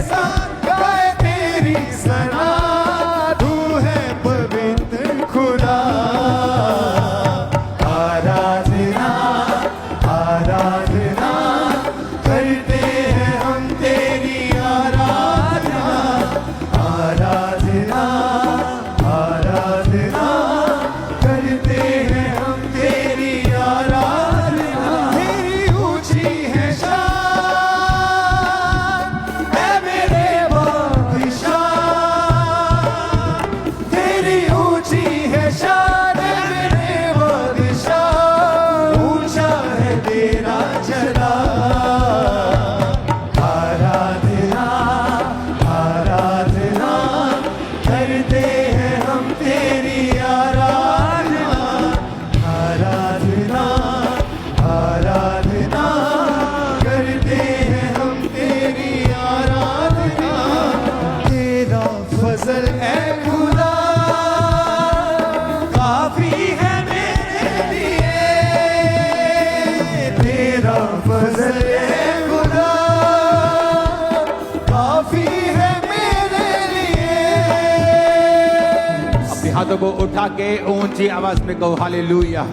साथ गाए तेरी सना। तू है पवित्र खुदा, आराधना आराधना करते हैं हम तेरी आराधना। आराधना आराधना करते हैं हम तेरी आराधना। तेरी ऊंची है शान ऐ मेरे बादशाह। तेरी ऊंची है शान ऐ मेरे बादशाह। ऊंचा है तेरा चला। आराधना आराधना करते हैं हम तेरी आराधना। आराधना आराधना करते हैं हम तेरी आराधना। तेरा फजल है खुदा काफी है मेरे लिए। तेरा फजल है खुदा काफी है मेरे लिए। अपने हाथों को उठा के ऊंची आवाज में कहो हालेलुया।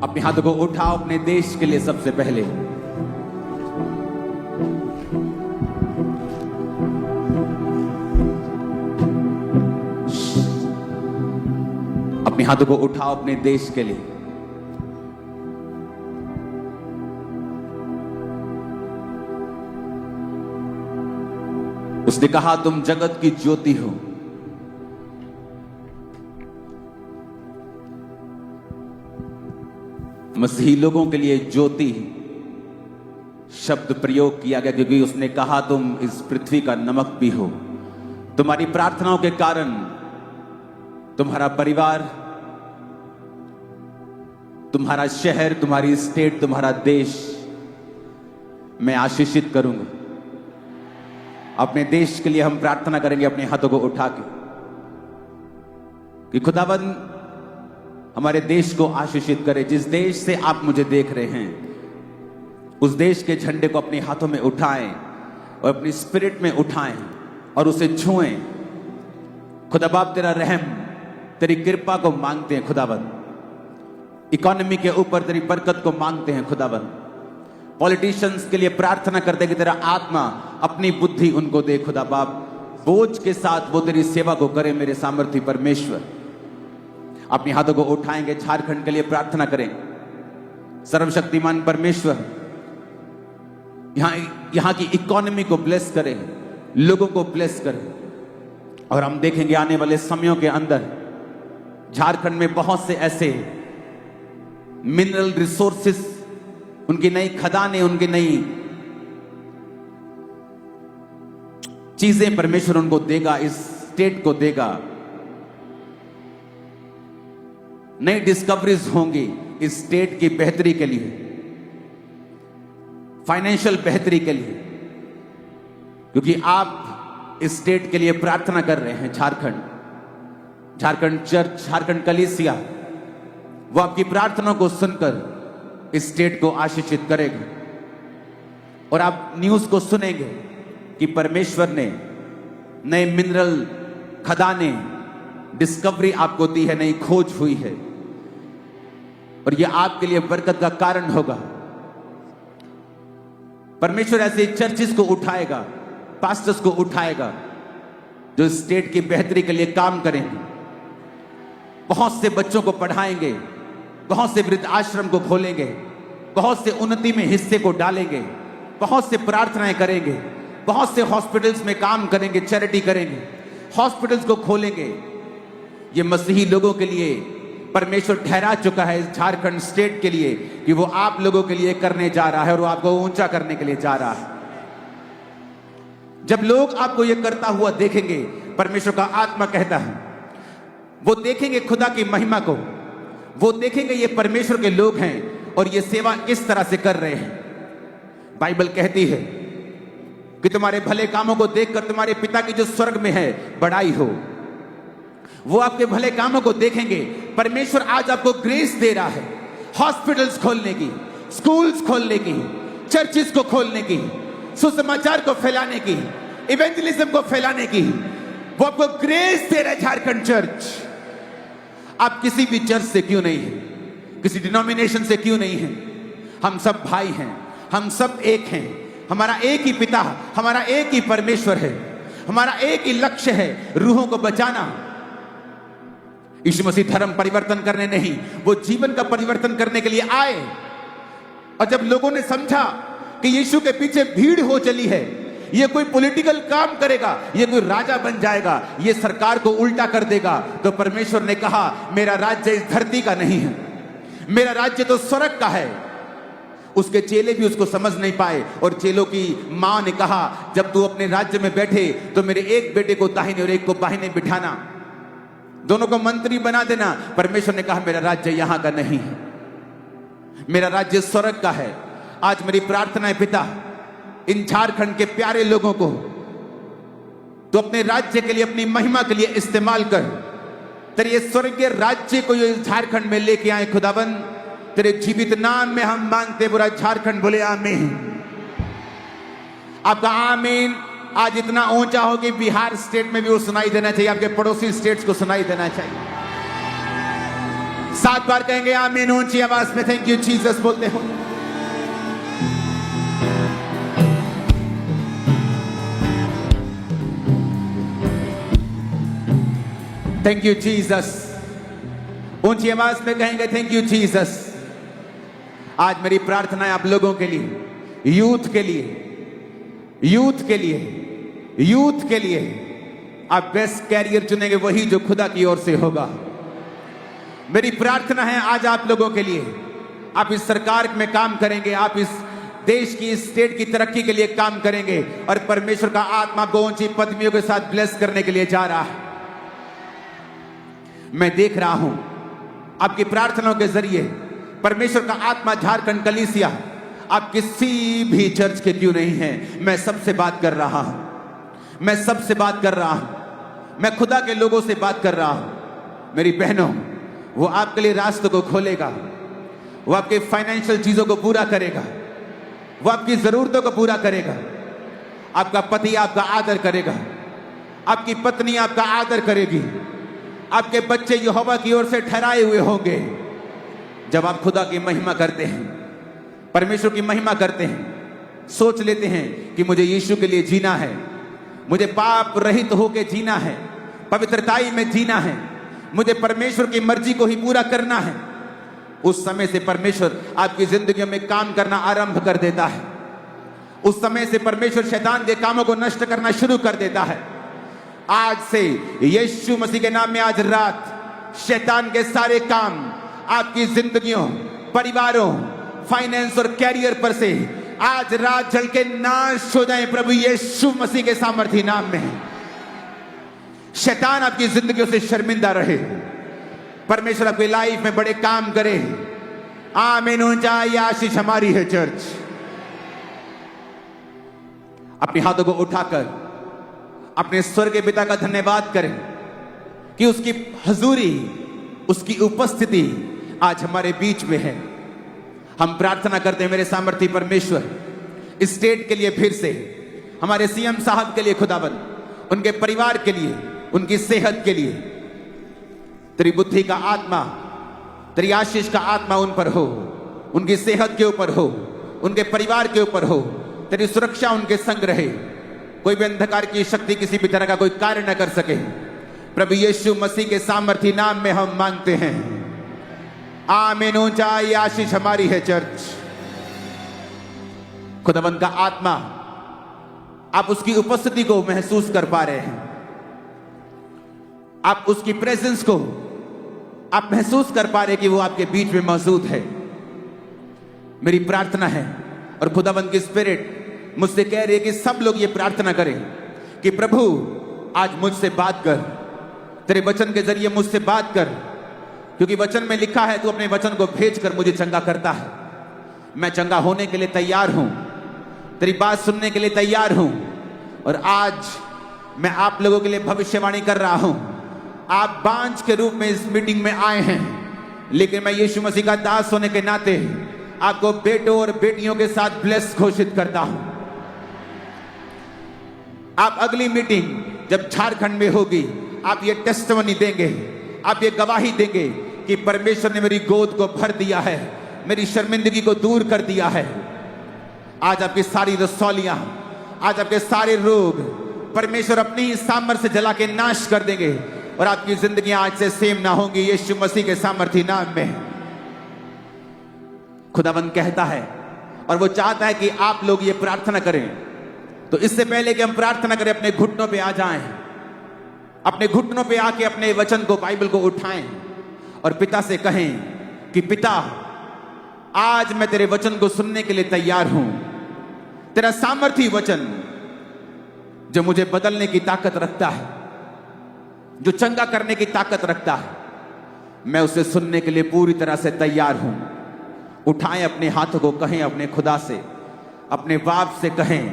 अपने हाथों को उठाओ अपने देश के लिए सबसे पहले। अपने हाथों को उठाओ अपने देश के लिए। उसने कहा तुम जगत की ज्योति हो। मसीही लोगों के लिए ज्योति शब्द प्रयोग किया गया क्योंकि उसने कहा तुम इस पृथ्वी का नमक भी हो। तुम्हारी प्रार्थनाओं के कारण तुम्हारा परिवार, तुम्हारा शहर, तुम्हारी स्टेट, तुम्हारा देश मैं आशीषित करूंगा। अपने देश के लिए हम प्रार्थना करेंगे अपने हाथों को उठा के कि खुदावंद हमारे देश को आशीषित करे। जिस देश से आप मुझे देख रहे हैं उस देश के झंडे को अपने हाथों में उठाएं और अपनी स्पिरिट में उठाएं और उसे छुएं। खुदा बाप तेरा रहम, तेरी कृपा को मांगते हैं खुदावंद। इकोनॉमी के ऊपर तेरी बरकत को मांगते हैं खुदावंद। पॉलिटिशियंस के लिए प्रार्थना करते हैं कि तेरा आत्मा अपनी बुद्धि उनको दे खुदा बाप। बोझ के साथ वो तेरी सेवा को करे मेरे सामर्थ्य परमेश्वर। अपने हाथों को उठाएंगे, झारखंड के लिए प्रार्थना करें। सर्वशक्तिमान परमेश्वर यहां की इकोनॉमी को ब्लेस करें, लोगों को ब्लेस करें। और हम देखेंगे आने वाले समयों के अंदर झारखंड में बहुत से ऐसे मिनरल रिसोर्सेस, उनकी नई खदानें, उनकी नई चीजें परमेश्वर उनको देगा, इस स्टेट को देगा। नई डिस्कवरीज होंगी इस स्टेट की बेहतरी के लिए, फाइनेंशियल बेहतरी के लिए, क्योंकि आप इस स्टेट के लिए प्रार्थना कर रहे हैं। झारखंड चर्च, झारखंड कलीसिया वो आपकी प्रार्थना को सुनकर इस स्टेट को आशीषित करेगा। और आप न्यूज को सुनेंगे कि परमेश्वर ने नए मिनरल खदाने डिस्कवरी आपको दी है, नई खोज हुई है और यह आपके लिए बरकत का कारण होगा। परमेश्वर ऐसे चर्चिस को उठाएगा, पास्टर्स को उठाएगा जो स्टेट की बेहतरी के लिए काम करेंगे। बहुत से बच्चों को पढ़ाएंगे, बहुत से वृद्ध आश्रम को खोलेंगे, बहुत से उन्नति में हिस्से को डालेंगे, बहुत से प्रार्थनाएं करेंगे, बहुत से हॉस्पिटल्स में काम करेंगे, चैरिटी करेंगे, हॉस्पिटल्स को खोलेंगे। ये मसीही लोगों के लिए परमेश्वर ठहरा चुका है इस झारखंड स्टेट के लिए कि वो आप लोगों के लिए करने जा रहा है और वो आपको ऊंचा करने के लिए जा रहा है। जब लोग आपको ये करता हुआ देखेंगे, परमेश्वर का आत्मा कहता है, वो देखेंगे खुदा की महिमा को, वो देखेंगे ये परमेश्वर के लोग हैं और ये सेवा किस तरह से कर रहे हैं। बाइबल कहती है कि तुम्हारे भले कामों को देखकर तुम्हारे पिता की जो स्वर्ग में है बड़ाई हो। वो आपके भले कामों को देखेंगे। परमेश्वर आज आपको ग्रेस दे रहा है हॉस्पिटल्स खोलने की, स्कूल्स खोलने की, चर्चिस को खोलने की, सुसमाचार को फैलाने की, इवेंजलिज्म को फैलाने की। वो आपको ग्रेस दे रहा है झारखंड चर्च। आप किसी भी चर्च से क्यों नहीं है, किसी डिनोमिनेशन से क्यों नहीं है, हम सब भाई हैं, हम सब एक हैं। हमारा एक ही पिता, हमारा एक ही परमेश्वर है, हमारा एक ही लक्ष्य है, रूहों को बचाना। यीशु मसीह धर्म परिवर्तन करने नहीं, वो जीवन का परिवर्तन करने के लिए आए। और जब लोगों ने समझा कि यीशु के पीछे भीड़ हो चली है, ये कोई पॉलिटिकल काम करेगा, ये कोई राजा बन जाएगा, ये सरकार को उल्टा कर देगा, तो परमेश्वर ने कहा मेरा राज्य इस धरती का नहीं है, मेरा राज्य तो स्वर्ग का है। उसके चेले भी उसको समझ नहीं पाए और चेलों की मां ने कहा जब तू अपने राज्य में बैठे तो मेरे एक बेटे को दाहिने और एक को बाहिने बिठाना, दोनों को मंत्री बना देना। परमेश्वर ने कहा मेरा राज्य यहां का नहीं है, मेरा राज्य स्वर्ग का है। आज मेरी प्रार्थना है पिता, इन झारखंड के प्यारे लोगों को तो अपने राज्य के लिए, अपनी महिमा के लिए इस्तेमाल कर। तेरे ये स्वर्गीय राज्य को इस झारखंड में लेके आए खुदाबंद, तेरे जीवित नाम में हम मांगते। बुरा झारखंड बोले आमीन। आपका आमीन आज इतना ऊंचा हो कि बिहार स्टेट में भी वो सुनाई देना चाहिए, आपके पड़ोसी स्टेट्स को सुनाई देना चाहिए। 7 बार कहेंगे आमीन ऊंची आवाज में। थैंक यू जीसस बोलते हो। Thank you Jesus. ऊंची आवाज में कहेंगे थैंक यू जीसस। आज मेरी प्रार्थना है आप लोगों के लिए, यूथ के लिए, यूथ के लिए, यूथ के लिए। आप बेस्ट कैरियर चुनेंगे वही जो खुदा की ओर से होगा। मेरी प्रार्थना है आज आप लोगों के लिए, आप इस सरकार में काम करेंगे, आप इस देश की, इस स्टेट की तरक्की के लिए काम करेंगे और परमेश्वर का आत्मा को ऊंची पदवियों के साथ ब्लेस करने के लिए जा रहा है। मैं देख रहा हूं आपकी प्रार्थनाओं के जरिए परमेश्वर का आत्मा झारखंड कलीसिया, आप किसी भी चर्च के क्यों नहीं हैं, मैं सबसे बात कर रहा हूं, मैं सबसे बात कर रहा हूं, मैं खुदा के लोगों से बात कर रहा हूं। मेरी बहनों, वो आपके लिए रास्तों को खोलेगा, वो आपके फाइनेंशियल चीजों को पूरा करेगा, वो आपकी जरूरतों को पूरा करेगा। आपका पति आपका आदर करेगा, आपकी पत्नी आपका आदर करेगी, आपके बच्चे यहोवा की ओर से ठहराए हुए होंगे। जब आप खुदा की महिमा करते हैं, परमेश्वर की महिमा करते हैं, सोच लेते हैं कि मुझे यीशु के लिए जीना है, मुझे पाप रहित होकर जीना है, पवित्रताई में जीना है, मुझे परमेश्वर की मर्जी को ही पूरा करना है, उस समय से परमेश्वर आपकी जिंदगी में काम करना आरंभ कर देता है। उस समय से परमेश्वर शैतान के कामों को नष्ट करना शुरू कर देता है। आज से यीशु मसीह के नाम में आज रात शैतान के सारे काम आपकी जिंदगियों, परिवारों, फाइनेंस और कैरियर पर से आज रात जल के नाश हो जाएं प्रभु यीशु मसीह के सामर्थी नाम में। शैतान आपकी जिंदगियों से शर्मिंदा रहे, परमेश्वर आपकी लाइफ में बड़े काम करे। आमीन। ऊंचा ये आशीष हमारी है चर्च। अपने हाथों को उठाकर अपने स्वर्गीय पिता का धन्यवाद करें कि उसकी हजूरी, उसकी उपस्थिति आज हमारे बीच में है। हम प्रार्थना करते हैं मेरे सामर्थी परमेश्वर, इस स्टेट के लिए फिर से, हमारे सीएम साहब के लिए खुदाबंद, उनके परिवार के लिए, उनकी सेहत के लिए तेरी बुद्धि का आत्मा, तेरी आशीष का आत्मा उन पर हो, उनकी सेहत के ऊपर हो, उनके परिवार के ऊपर हो। तेरी सुरक्षा उनके संग रहे, कोई भी अंधकार की शक्ति किसी भी तरह का कोई कार्य न कर सके। प्रभु यीशु मसीह के सामर्थी नाम में हम मांगते हैं। आमीन। ऊंचा ये आशीष हमारी है चर्च। खुदावंद का आत्मा, आप उसकी उपस्थिति को महसूस कर पा रहे हैं, आप उसकी प्रेजेंस को आप महसूस कर पा रहे हैं कि वो आपके बीच में मौजूद है। मेरी प्रार्थना है और खुदावंद की स्पिरिट मुझसे कह रही है कि सब लोग ये प्रार्थना करें कि प्रभु आज मुझसे बात कर, तेरे वचन के जरिए मुझसे बात कर, क्योंकि वचन में लिखा है तू अपने वचन को भेजकर मुझे चंगा करता है। मैं चंगा होने के लिए तैयार हूं, तेरी बात सुनने के लिए तैयार हूं। और आज मैं आप लोगों के लिए भविष्यवाणी कर रहा हूं। आप बांझ के रूप में इस मीटिंग में आए हैं, लेकिन मैं यीशु मसीह का दास होने के नाते आपको बेटों और बेटियों के साथ ब्लेस घोषित करता हूं। आप अगली मीटिंग जब झारखंड में होगी, आप ये टेस्टिमनी देंगे, आप ये गवाही देंगे कि परमेश्वर ने मेरी गोद को भर दिया है, मेरी शर्मिंदगी को दूर कर दिया है। आज आपकी सारी रसौलियां, आज आपके सारे रोग परमेश्वर अपनी ही सामर्थ्य से जला के नाश कर देंगे और आपकी जिंदगियां आज से सेम ना होंगी, यीशु मसीह के सामर्थ्य नाम में। खुदावंद कहता है और वो चाहता है कि आप लोग ये प्रार्थना करें। तो इससे पहले कि हम प्रार्थना करें, अपने घुटनों पे आ जाएं, अपने घुटनों पे आके अपने वचन को, बाइबल को उठाएं और पिता से कहें कि पिता, आज मैं तेरे वचन को सुनने के लिए तैयार हूं। तेरा सामर्थी वचन जो मुझे बदलने की ताकत रखता है, जो चंगा करने की ताकत रखता है, मैं उसे सुनने के लिए पूरी तरह से तैयार हूं। उठाएं अपने हाथों को, कहें अपने खुदा से, अपने बाप से कहें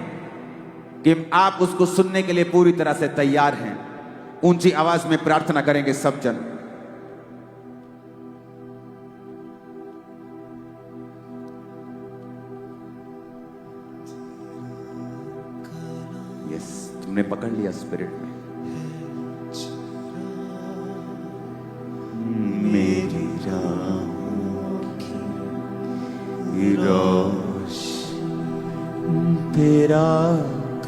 कि आप उसको सुनने के लिए पूरी तरह से तैयार हैं। ऊंची आवाज में प्रार्थना करेंगे सब जन। यस, तुमने पकड़ लिया स्पिरिट में। मेरी राहों की रोशनी तेरा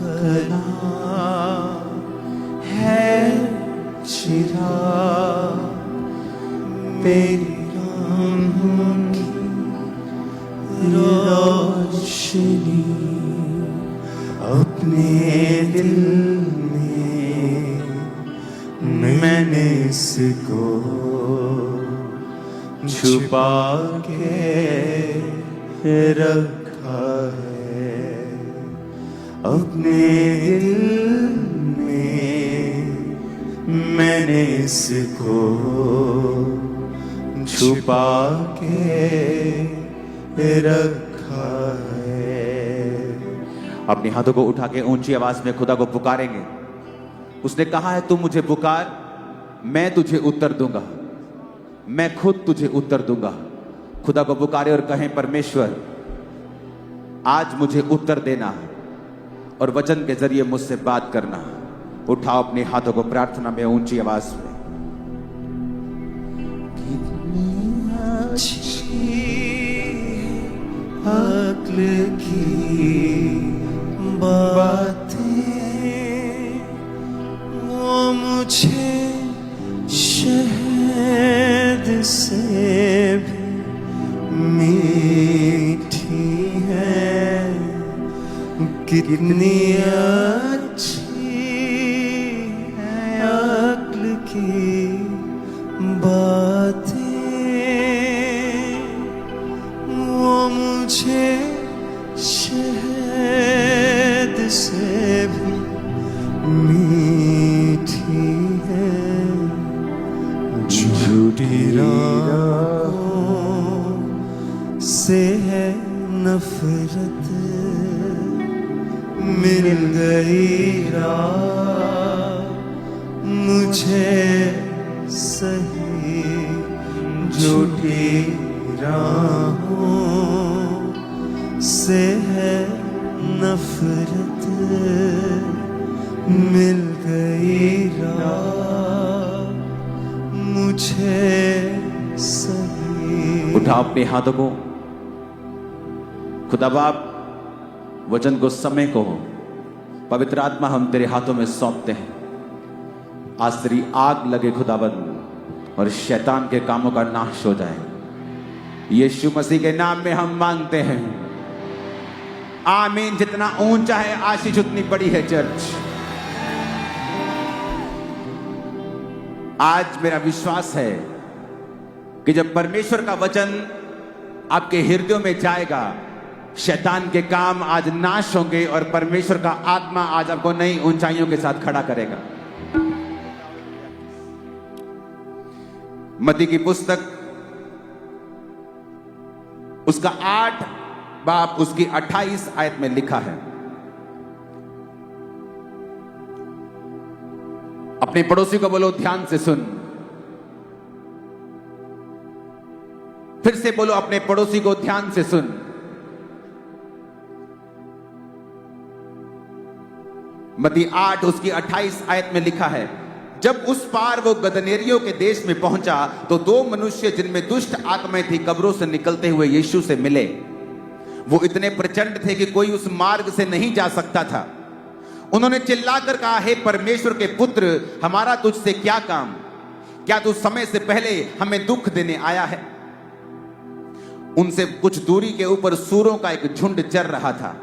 कलाम है चिराग, तेरी राहों की रोशनी अपने दिल में मैंने इसको छुपा के रखा है, अपने दिल में मैंने इसको छुपा के रखा है। अपने हाथों को उठा के ऊंची आवाज में खुदा को पुकारेंगे। उसने कहा है, तू मुझे पुकार, मैं तुझे उत्तर दूंगा, मैं खुद तुझे उत्तर दूंगा। खुदा को पुकारे और कहें, परमेश्वर आज मुझे उत्तर देना और वचन के जरिए मुझसे बात करना। उठाओ अपने हाथों को प्रार्थना में ऊंची आवाज में। अक्ल की बातें वो मुझे शहद से भी मीठी है, कितनी अच्छी है अक्ल की बातें वो मुझे शहद से भी मीठी है, झूठी राहों से है नफरत, मिल गई राह मुझे सही, झूठी राहों से है नफरत, मिल गई राह मुझे सही। उठाओ अपने हाथों को। खुदा बाप, वचन को, समय को, पवित्र आत्मा हम तेरे हाथों में सौंपते हैं। आज तेरी आग लगे खुदाबंद और शैतान के कामों का नाश हो जाए। यीशु मसीह के नाम में हम मांगते हैं, आमीन। जितना ऊंचा है आशीष उतनी बड़ी है चर्च। आज मेरा विश्वास है कि जब परमेश्वर का वचन आपके हृदयों में जाएगा, शैतान के काम आज नाश होंगे और परमेश्वर का आत्मा आज आपको नई ऊंचाइयों के साथ खड़ा करेगा। मत्ती की पुस्तक उसका 8 बाब उसकी 28 आयत में लिखा है। अपने पड़ोसी को बोलो, ध्यान से सुन। फिर से बोलो, अपने पड़ोसी को ध्यान से सुन। मत्ती 8 उसकी 28 आयत में लिखा है, जब उस पार वो गदनेरियों के देश में पहुंचा तो दो मनुष्य जिनमें दुष्ट आत्माएं थी कब्रों से निकलते हुए यीशु से मिले। वो इतने प्रचंड थे कि कोई उस मार्ग से नहीं जा सकता था। उन्होंने चिल्लाकर कहा, हे परमेश्वर के पुत्र, हमारा तुझसे क्या काम? क्या तू समय से पहले हमें दुख देने आया है? उनसे कुछ दूरी के ऊपर सूरों का एक झुंड चर रहा था।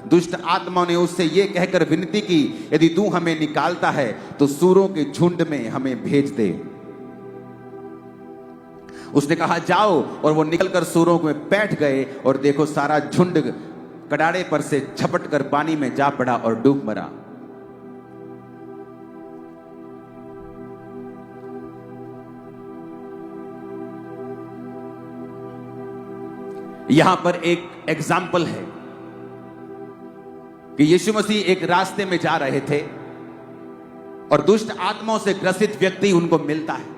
दुष्ट आत्माओं ने उससे यह कहकर विनती की, यदि तू हमें निकालता है तो सूरों के झुंड में हमें भेज दे। उसने कहा, जाओ, और वो निकलकर सूरों में बैठ गए, और देखो सारा झुंड कड़ाड़े पर से झपट कर पानी में जा पड़ा और डूब मरा। यहां पर एक एग्जाम्पल है कि यीशु मसीह एक रास्ते में जा रहे थे और दुष्ट आत्माओं से ग्रसित व्यक्ति उनको मिलता है,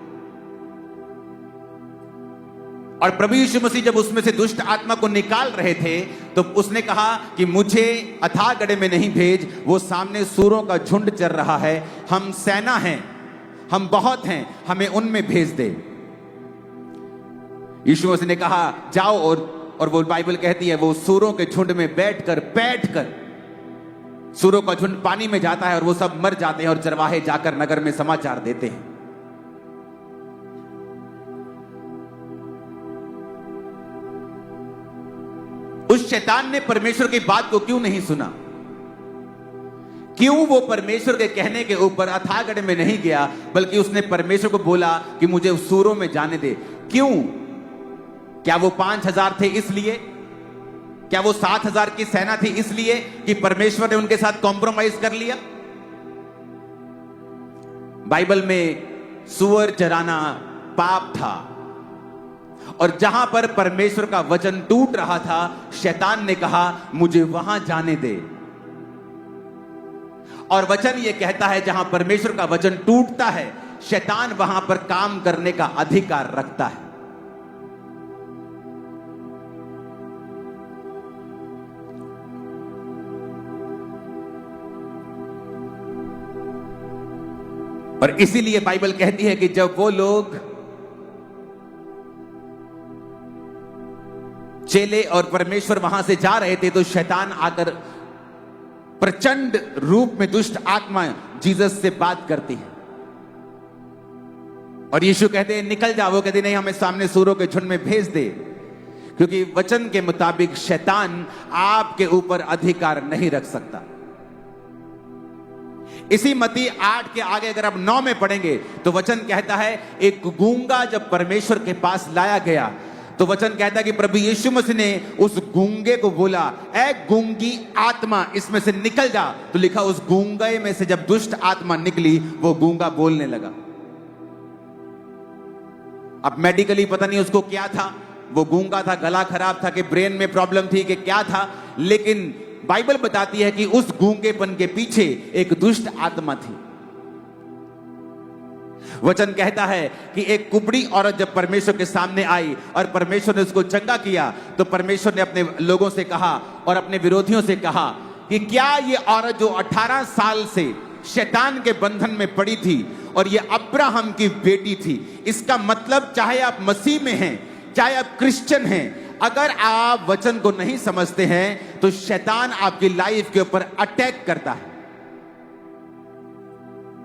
और प्रभु यीशु मसीह जब उसमें से दुष्ट आत्मा को निकाल रहे थे तो उसने कहा कि मुझे अथाह गड्ढे में नहीं भेज, वो सामने सूरों का झुंड चल रहा है, हम सेना हैं, हम बहुत हैं, हमें उनमें भेज दे। यीशु मसीह ने कहा, जाओ, और वो बाइबल कहती है वो सूरों के झुंड में बैठकर सूरों का झुंड पानी में जाता है और वो सब मर जाते हैं, और चरवाहे जाकर नगर में समाचार देते हैं। उस शैतान ने परमेश्वर की बात को क्यों नहीं सुना? क्यों वो परमेश्वर के कहने के ऊपर अथाह गड्ढे में नहीं गया, बल्कि उसने परमेश्वर को बोला कि मुझे सूरों में जाने दे? क्यों? क्या वो 5000 थे इसलिए? क्या वो 7000 की सेना थी इसलिए कि परमेश्वर ने उनके साथ कॉम्प्रोमाइज कर लिया? बाइबल में सूअर चराना पाप था, और जहां पर परमेश्वर का वचन टूट रहा था, शैतान ने कहा मुझे वहां जाने दे। और वचन यह कहता है जहां परमेश्वर का वचन टूटता है, शैतान वहां पर काम करने का अधिकार रखता है। और इसीलिए बाइबल कहती है कि जब वो लोग चेले और परमेश्वर वहां से जा रहे थे तो शैतान आकर प्रचंड रूप में दुष्ट आत्मा जीसस से बात करती है, और यीशु कहते हैं निकल जाओ। वो कहते नहीं, हमें सामने सूरों के झुंड में भेज दे, क्योंकि वचन के मुताबिक शैतान आपके ऊपर अधिकार नहीं रख सकता। इसी मत्ती 8 के आगे अगर आप 9 में पढ़ेंगे तो वचन कहता है एक गूंगा जब परमेश्वर के पास लाया गया तो वचन कहता है कि प्रभु यीशु मसीह ने उस गूंगे को बोला, ए गूंगी आत्मा इसमें से निकल जा। तो लिखा उस गूंगे में से जब दुष्ट आत्मा निकली वो गूंगा बोलने लगा। अब मेडिकली पता नहीं उसको क्या था, वो गूंगा था, गला खराब था कि ब्रेन में प्रॉब्लम थी कि क्या था, लेकिन बाइबल बताती है कि उस गूंगेपन के पीछे एक दुष्ट आत्मा थी। वचन कहता है कि एक कुबड़ी औरत जब परमेश्वर के सामने आई और परमेश्वर ने उसको चंगा किया तो परमेश्वर ने अपने लोगों से कहा और अपने विरोधियों से कहा कि क्या ये औरत जो 18 साल से शैतान के बंधन में पड़ी थी और ये अब्राहम की बेटी थी, इसका मतलब चाहे आप मसीह में हैं, चाहे आप क्रिश्चियन हैं, अगर आप वचन को नहीं समझते हैं तो शैतान आपकी लाइफ के ऊपर अटैक करता है।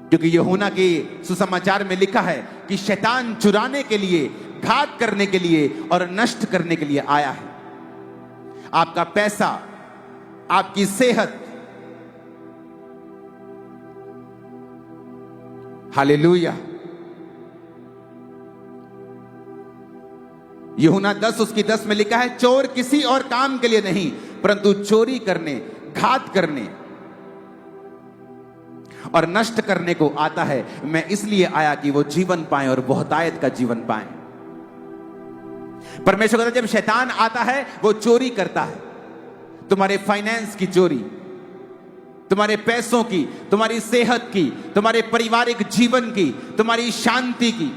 क्योंकि यूहन्ना के सुसमाचार में लिखा है कि शैतान चुराने के लिए, घात करने के लिए और नष्ट करने के लिए आया है। आपका पैसा, आपकी सेहत, हालेलुया। यूहन्ना 10 उसकी 10 में लिखा है, चोर किसी और काम के लिए नहीं परंतु चोरी करने, घात करने और नष्ट करने को आता है। मैं इसलिए आया कि वो जीवन पाए और बहुतायत का जीवन पाए। परमेश्वर कहता है जब शैतान आता है वो चोरी करता है, तुम्हारे फाइनेंस की चोरी, तुम्हारे पैसों की, तुम्हारी सेहत की, तुम्हारे पारिवारिक जीवन की, तुम्हारी शांति की।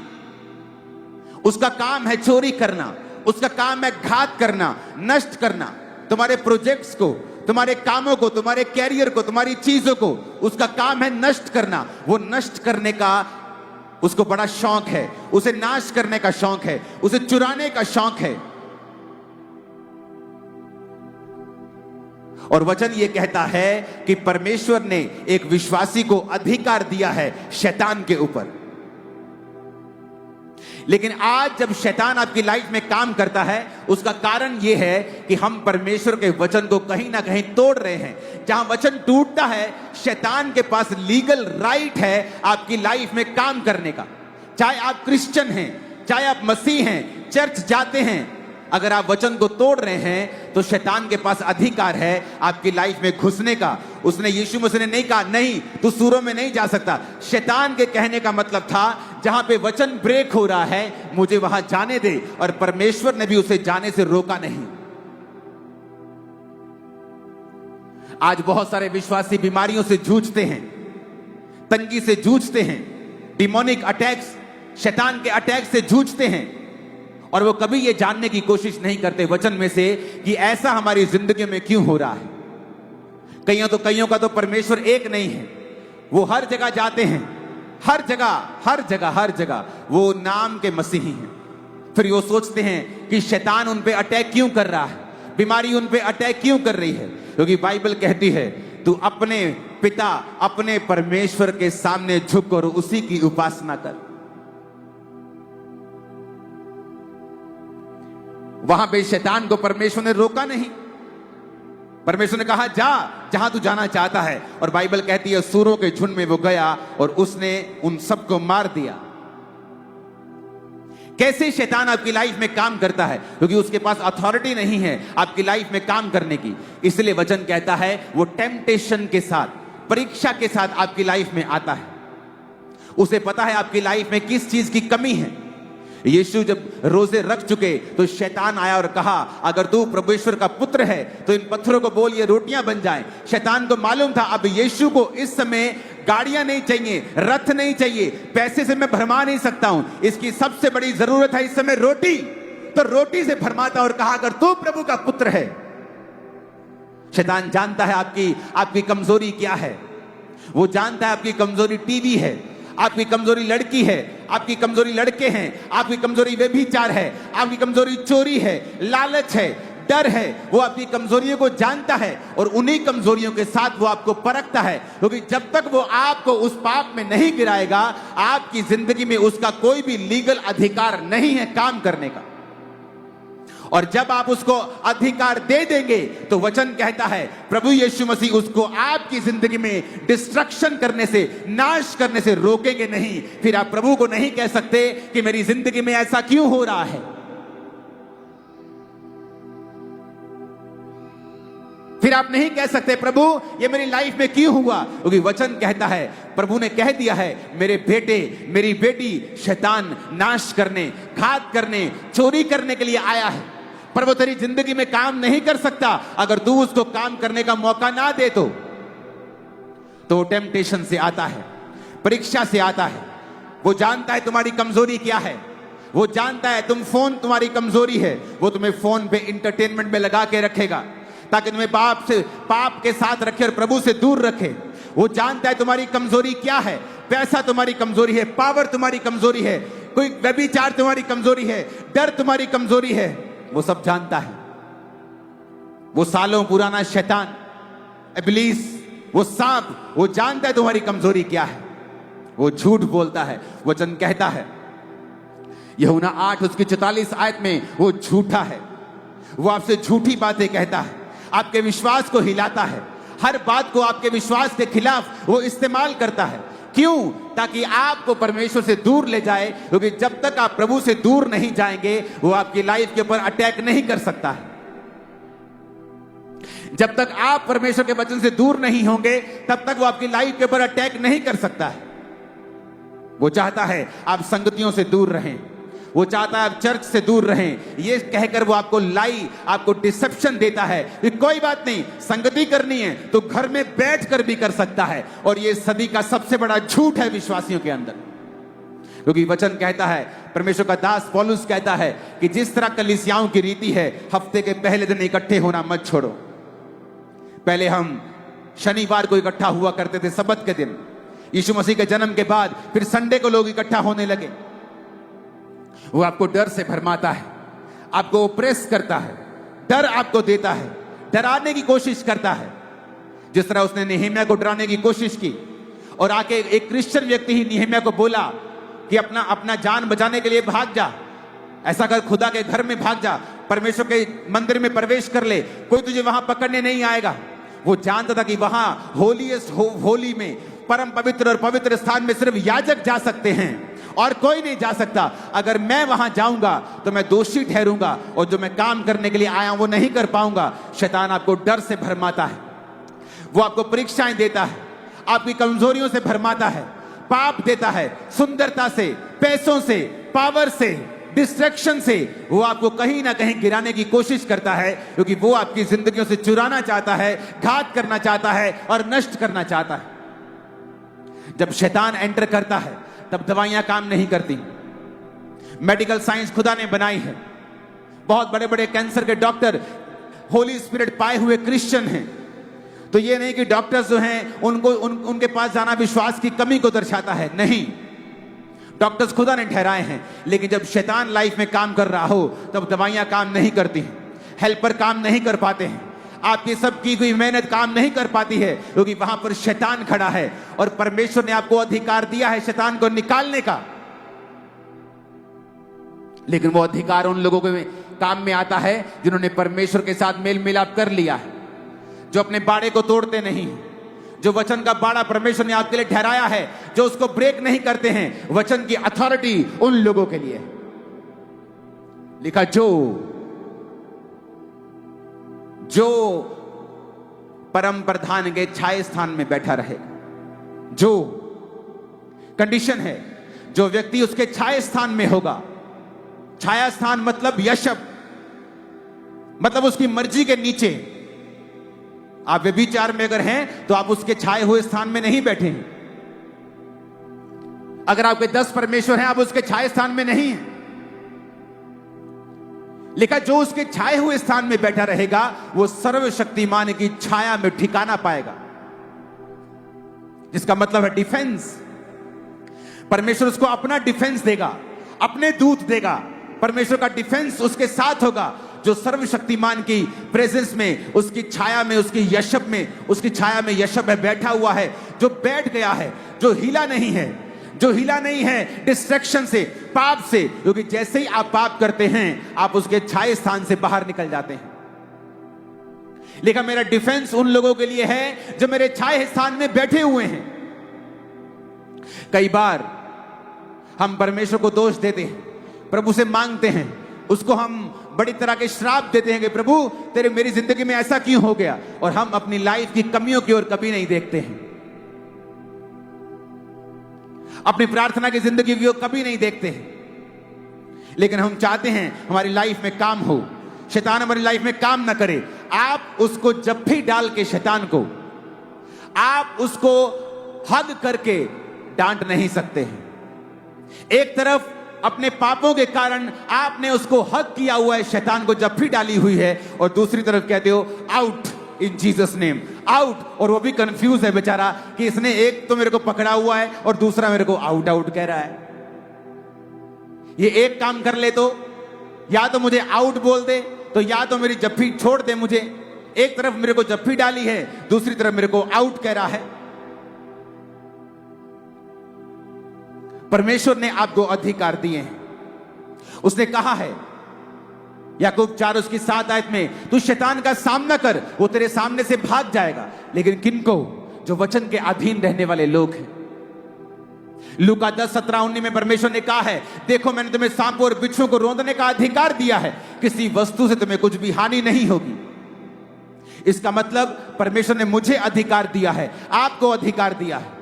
उसका काम है चोरी करना, उसका काम है घात करना, नष्ट करना, तुम्हारे प्रोजेक्ट्स को, तुम्हारे कामों को, तुम्हारे कैरियर को, तुम्हारी चीजों को, उसका काम है नष्ट करना। वो नष्ट करने का उसको बड़ा शौक है, उसे नाश करने का शौक है, उसे चुराने का शौक है। और वचन ये कहता है कि परमेश्वर ने एक विश्वासी को अधिकार दिया है शैतान के ऊपर। लेकिन आज जब शैतान आपकी लाइफ में काम करता है, उसका कारण यह है कि हम परमेश्वर के वचन को कहीं ना कहीं तोड़ रहे हैं। जहां वचन टूटता है, शैतान के पास लीगल राइट है आपकी लाइफ में काम करने का। चाहे आप क्रिश्चियन हैं, चाहे आप मसीह हैं, चर्च जाते हैं, अगर आप वचन को तोड़ रहे हैं तो शैतान के पास अधिकार है आपकी लाइफ में घुसने का। उसने, यीशु मसीह ने नहीं कहा नहीं तू सूरों में नहीं जा सकता। शैतान के कहने का मतलब था जहां पे वचन ब्रेक हो रहा है मुझे वहां जाने दे, और परमेश्वर ने भी उसे जाने से रोका नहीं। आज बहुत सारे विश्वासी बीमारियों से जूझते हैं, तंगी से जूझते हैं, डिमोनिक अटैक्स, शैतान के अटैक से जूझते हैं, और वो कभी ये जानने की कोशिश नहीं करते वचन में से कि ऐसा हमारी जिंदगी में क्यों हो रहा है। कईयों का तो परमेश्वर एक नहीं है, वो हर जगह जाते हैं, हर जगह वो नाम के मसीही हैं। फिर वो सोचते हैं कि शैतान उन पे अटैक क्यों कर रहा है, बीमारी उन पे अटैक क्यों कर रही है, क्योंकि बाइबल कहती है तू अपने पिता, अपने परमेश्वर के सामने झुक और उसी की उपासना कर। वहां पे शैतान को परमेश्वर ने रोका नहीं। परमेश्वर ने कहा जा जहां तू जाना चाहता है, और बाइबल कहती है सूरों के झुंड में वो गया और उसने उन सबको मार दिया। कैसे शैतान आपकी लाइफ में काम करता है? क्योंकि उसके पास अथॉरिटी नहीं है आपकी लाइफ में काम करने की। इसलिए वचन कहता है वो टेम्पटेशन के साथ, परीक्षा के साथ आपकी लाइफ में आता है। उसे पता है आपकी लाइफ में किस चीज की कमी है। यीशु जब रोजे रख चुके तो शैतान आया और कहा अगर तू परमेश्वर का पुत्र है तो इन पत्थरों को बोल ये रोटियां बन जाएं। शैतान को मालूम था अब यीशु को इस समय गाड़ियां नहीं चाहिए, रथ नहीं चाहिए, पैसे से मैं भरमा नहीं सकता हूं, इसकी सबसे बड़ी जरूरत है इस समय रोटी। तो रोटी से भरमाता और कहा अगर तू प्रभु का पुत्र है। शैतान जानता है आपकी कमजोरी क्या है। वो जानता है आपकी कमजोरी टीवी है, आपकी कमजोरी लड़की है, आपकी कमजोरी लड़के हैं, आपकी कमजोरी व्यभिचार है, आपकी कमजोरी चोरी है, लालच है, डर है। वो आपकी कमजोरियों को जानता है और उन्हीं कमजोरियों के साथ वो आपको परखता है, क्योंकि जब तक वो आपको उस पाप में नहीं गिराएगा आपकी जिंदगी में उसका कोई भी लीगल अधिकार नहीं है काम करने का। और जब आप उसको अधिकार दे देंगे तो वचन कहता है प्रभु यीशु मसीह उसको आपकी जिंदगी में डिस्ट्रक्शन करने से, नाश करने से रोकेंगे नहीं। फिर आप प्रभु को नहीं कह सकते कि मेरी जिंदगी में ऐसा क्यों हो रहा है। फिर आप नहीं कह सकते प्रभु ये मेरी लाइफ में क्यों हुआ, क्योंकि वचन कहता है, प्रभु ने कह दिया है मेरे बेटे मेरी बेटी शैतान नाश करने, घात करने, चोरी करने के लिए आया है, पर वो तेरी जिंदगी में काम नहीं कर सकता अगर तू उसको काम करने का मौका ना दे। तो टेम्पटेशन से आता है, परीक्षा से आता है। वो जानता है तुम्हारी कमजोरी क्या है, वो जानता है तुम्हारी कमजोरी है, वो तुम्हें फोन पे इंटरटेनमेंट में लगा के रखेगा ताकि तुम्हें पाप के साथ रखे और प्रभु से दूर रखे। वो जानता है तुम्हारी कमजोरी क्या है, पैसा तुम्हारी कमजोरी है, पावर तुम्हारी कमजोरी है, कोई व्यभिचार तुम्हारी कमजोरी है, डर तुम्हारी कमजोरी है, वो सब जानता है। वो सालों पुराना शैतान, इब्लीस, वो सांप, वो जानता है तुम्हारी कमजोरी क्या है। वो झूठ बोलता है। वचन कहता है यूहन्ना 8:44 आयत में वो झूठा है। वो आपसे झूठी बातें कहता है, आपके विश्वास को हिलाता है, हर बात को आपके विश्वास के खिलाफ वो इस्तेमाल करता है। क्यों? ताकि आपको परमेश्वर से दूर ले जाए, क्योंकि जब तक आप प्रभु से दूर नहीं जाएंगे वो आपकी लाइफ के ऊपर अटैक नहीं कर सकता है। जब तक आप परमेश्वर के वचन से दूर नहीं होंगे तब तक वो आपकी लाइफ के ऊपर अटैक नहीं कर सकता है। वो चाहता है आप संगतियों से दूर रहें, वो चाहता है आप चर्च से दूर रहें। ये कहकर वो आपको डिसेप्शन देता है कि कोई बात नहीं, संगति करनी है तो घर में बैठकर भी कर सकता है। और ये सदी का सबसे बड़ा झूठ है विश्वासियों के अंदर, क्योंकि वचन कहता है, परमेश्वर का दास पौलुस कहता है कि जिस तरह कलीसियाओं की रीति है, हफ्ते के पहले दिन इकट्ठे होना मत छोड़ो। पहले हम शनिवार को इकट्ठा हुआ करते थे, सब्त के दिन। यीशु मसीह के जन्म के बाद फिर संडे को लोग इकट्ठा होने लगे। वो आपको डर से भरमाता है, आपको ओप्रेस करता है, डर आपको देता है, डराने की कोशिश करता है। जिस तरह उसने नेहेमिया को डराने की कोशिश की और आके एक क्रिश्चियन व्यक्ति ही नेहेमिया को बोला कि अपना जान बचाने के लिए भाग जा, ऐसा कर, खुदा के घर में भाग जा, परमेश्वर के मंदिर में प्रवेश कर ले, कोई तुझे वहां पकड़ने नहीं आएगा। वो जानता था कि वहां होली में, परम पवित्र और पवित्र स्थान में सिर्फ याजक जा सकते हैं और कोई नहीं जा सकता। अगर मैं वहां जाऊंगा तो मैं दोषी ठहरूंगा और जो मैं काम करने के लिए आया हूं वो नहीं कर पाऊंगा। शैतान आपको डर से भरमाता है, वो आपको परीक्षाएं देता है, आपकी कमजोरियों से भरमाता है, पाप देता है, सुंदरता से, पैसों से, पावर से, डिस्ट्रैक्शन से वो आपको कहीं ना कहीं गिराने की कोशिश करता है, क्योंकि वो आपकी जिंदगियों से चुराना चाहता है, घात करना चाहता है और नष्ट करना चाहता है। जब शैतान एंटर करता है तब दवाइयां काम नहीं करती। मेडिकल साइंस खुदा ने बनाई है, बहुत बड़े बड़े कैंसर के डॉक्टर होली स्पिरिट पाए हुए क्रिश्चियन हैं। तो ये नहीं कि डॉक्टर्स जो हैं उनके पास जाना विश्वास की कमी को दर्शाता है, नहीं, डॉक्टर्स खुदा ने ठहराए हैं। लेकिन जब शैतान लाइफ में काम कर रहा हो तब दवाइयां काम नहीं करती हैं, हेल्पर काम नहीं कर पाते हैं, आपकी सब की हुई मेहनत काम नहीं कर पाती है, क्योंकि वहां पर शैतान खड़ा है। और परमेश्वर ने आपको अधिकार दिया है शैतान को निकालने का, लेकिन वो अधिकार उन लोगों के काम में आता है जिन्होंने परमेश्वर के साथ मेल मिलाप कर लिया है, जो अपने बाड़े को तोड़ते नहीं, जो वचन का बाड़ा परमेश्वर ने आपके लिए ठहराया है, जो उसको ब्रेक नहीं करते हैं। वचन की अथॉरिटी उन लोगों के लिए लिखा, जो परम प्रधान के छाया स्थान में बैठा रहेगा। जो कंडीशन है, जो व्यक्ति उसके छाया स्थान में होगा। छाया स्थान मतलब यशब, मतलब उसकी मर्जी के नीचे। आप व्यभिचार में अगर हैं तो आप उसके छाए हुए स्थान में नहीं बैठे हैं। अगर आपके 10 परमेश्वर हैं, आप उसके छाए स्थान में नहीं हैं। लिखा, जो उसके छाए हुए स्थान में बैठा रहेगा वो सर्वशक्तिमान की छाया में ठिकाना पाएगा, जिसका मतलब है डिफेंस। परमेश्वर उसको अपना डिफेंस देगा, अपने दूत देगा, परमेश्वर का डिफेंस उसके साथ होगा। जो सर्वशक्तिमान की प्रेजेंस में, उसकी छाया में, उसकी यशब में, उसकी छाया में यशब है, बैठा हुआ है, जो बैठ गया है, जो हिला नहीं है, जो हिला नहीं है डिस्ट्रैक्शन से, पाप से। क्योंकि जैसे ही आप पाप करते हैं आप उसके छाये स्थान से बाहर निकल जाते हैं। लेकिन मेरा डिफेंस उन लोगों के लिए है जो मेरे छाये स्थान में बैठे हुए हैं। कई बार हम परमेश्वर को दोष देते हैं, प्रभु से मांगते हैं, उसको हम बड़ी तरह के श्राप देते हैं कि प्रभु तेरे मेरी जिंदगी में ऐसा क्यों हो गया, और हम अपनी लाइफ की कमियों की ओर कभी नहीं देखते हैं, अपनी प्रार्थना की जिंदगी की ओर कभी नहीं देखते हैं। लेकिन हम चाहते हैं हमारी लाइफ में काम हो, शैतान हमारी लाइफ में काम ना करे। आप उसको जब भी डाल के शैतान को आप उसको हग करके डांट नहीं सकते हैं। एक तरफ अपने पापों के कारण आपने उसको हक किया हुआ है, शैतान को जब भी डाली हुई है, और दूसरी तरफ कहते हो out in Jesus name, out. और वो भी कंफ्यूज है बेचारा कि इसने एक तो मेरे को पकड़ा हुआ है और दूसरा मेरे को आउट आउट कह रहा है। ये एक काम कर ले तो या तो मुझे आउट बोल दे, तो या तो मेरी जफ्फी छोड़ दे मुझे। एक तरफ मेरे को जफ्फी डाली है, दूसरी तरफ मेरे को आउट कह रहा है। परमेश्वर ने आपको अधिकार दिए हैं। उसने कहा है याकूब 4:7 में, तू शैतान का सामना कर, वो तेरे सामने से भाग जाएगा। लेकिन किनको? जो वचन के अधीन रहने वाले लोग हैं। लूका 10:17-19 में परमेश्वर ने कहा है, देखो मैंने तुम्हें सांपों और बिच्छुओं को रौंदने का अधिकार दिया है, किसी वस्तु से तुम्हें कुछ भी हानि नहीं होगी। इसका मतलब परमेश्वर ने मुझे अधिकार दिया है, आपको अधिकार दिया है।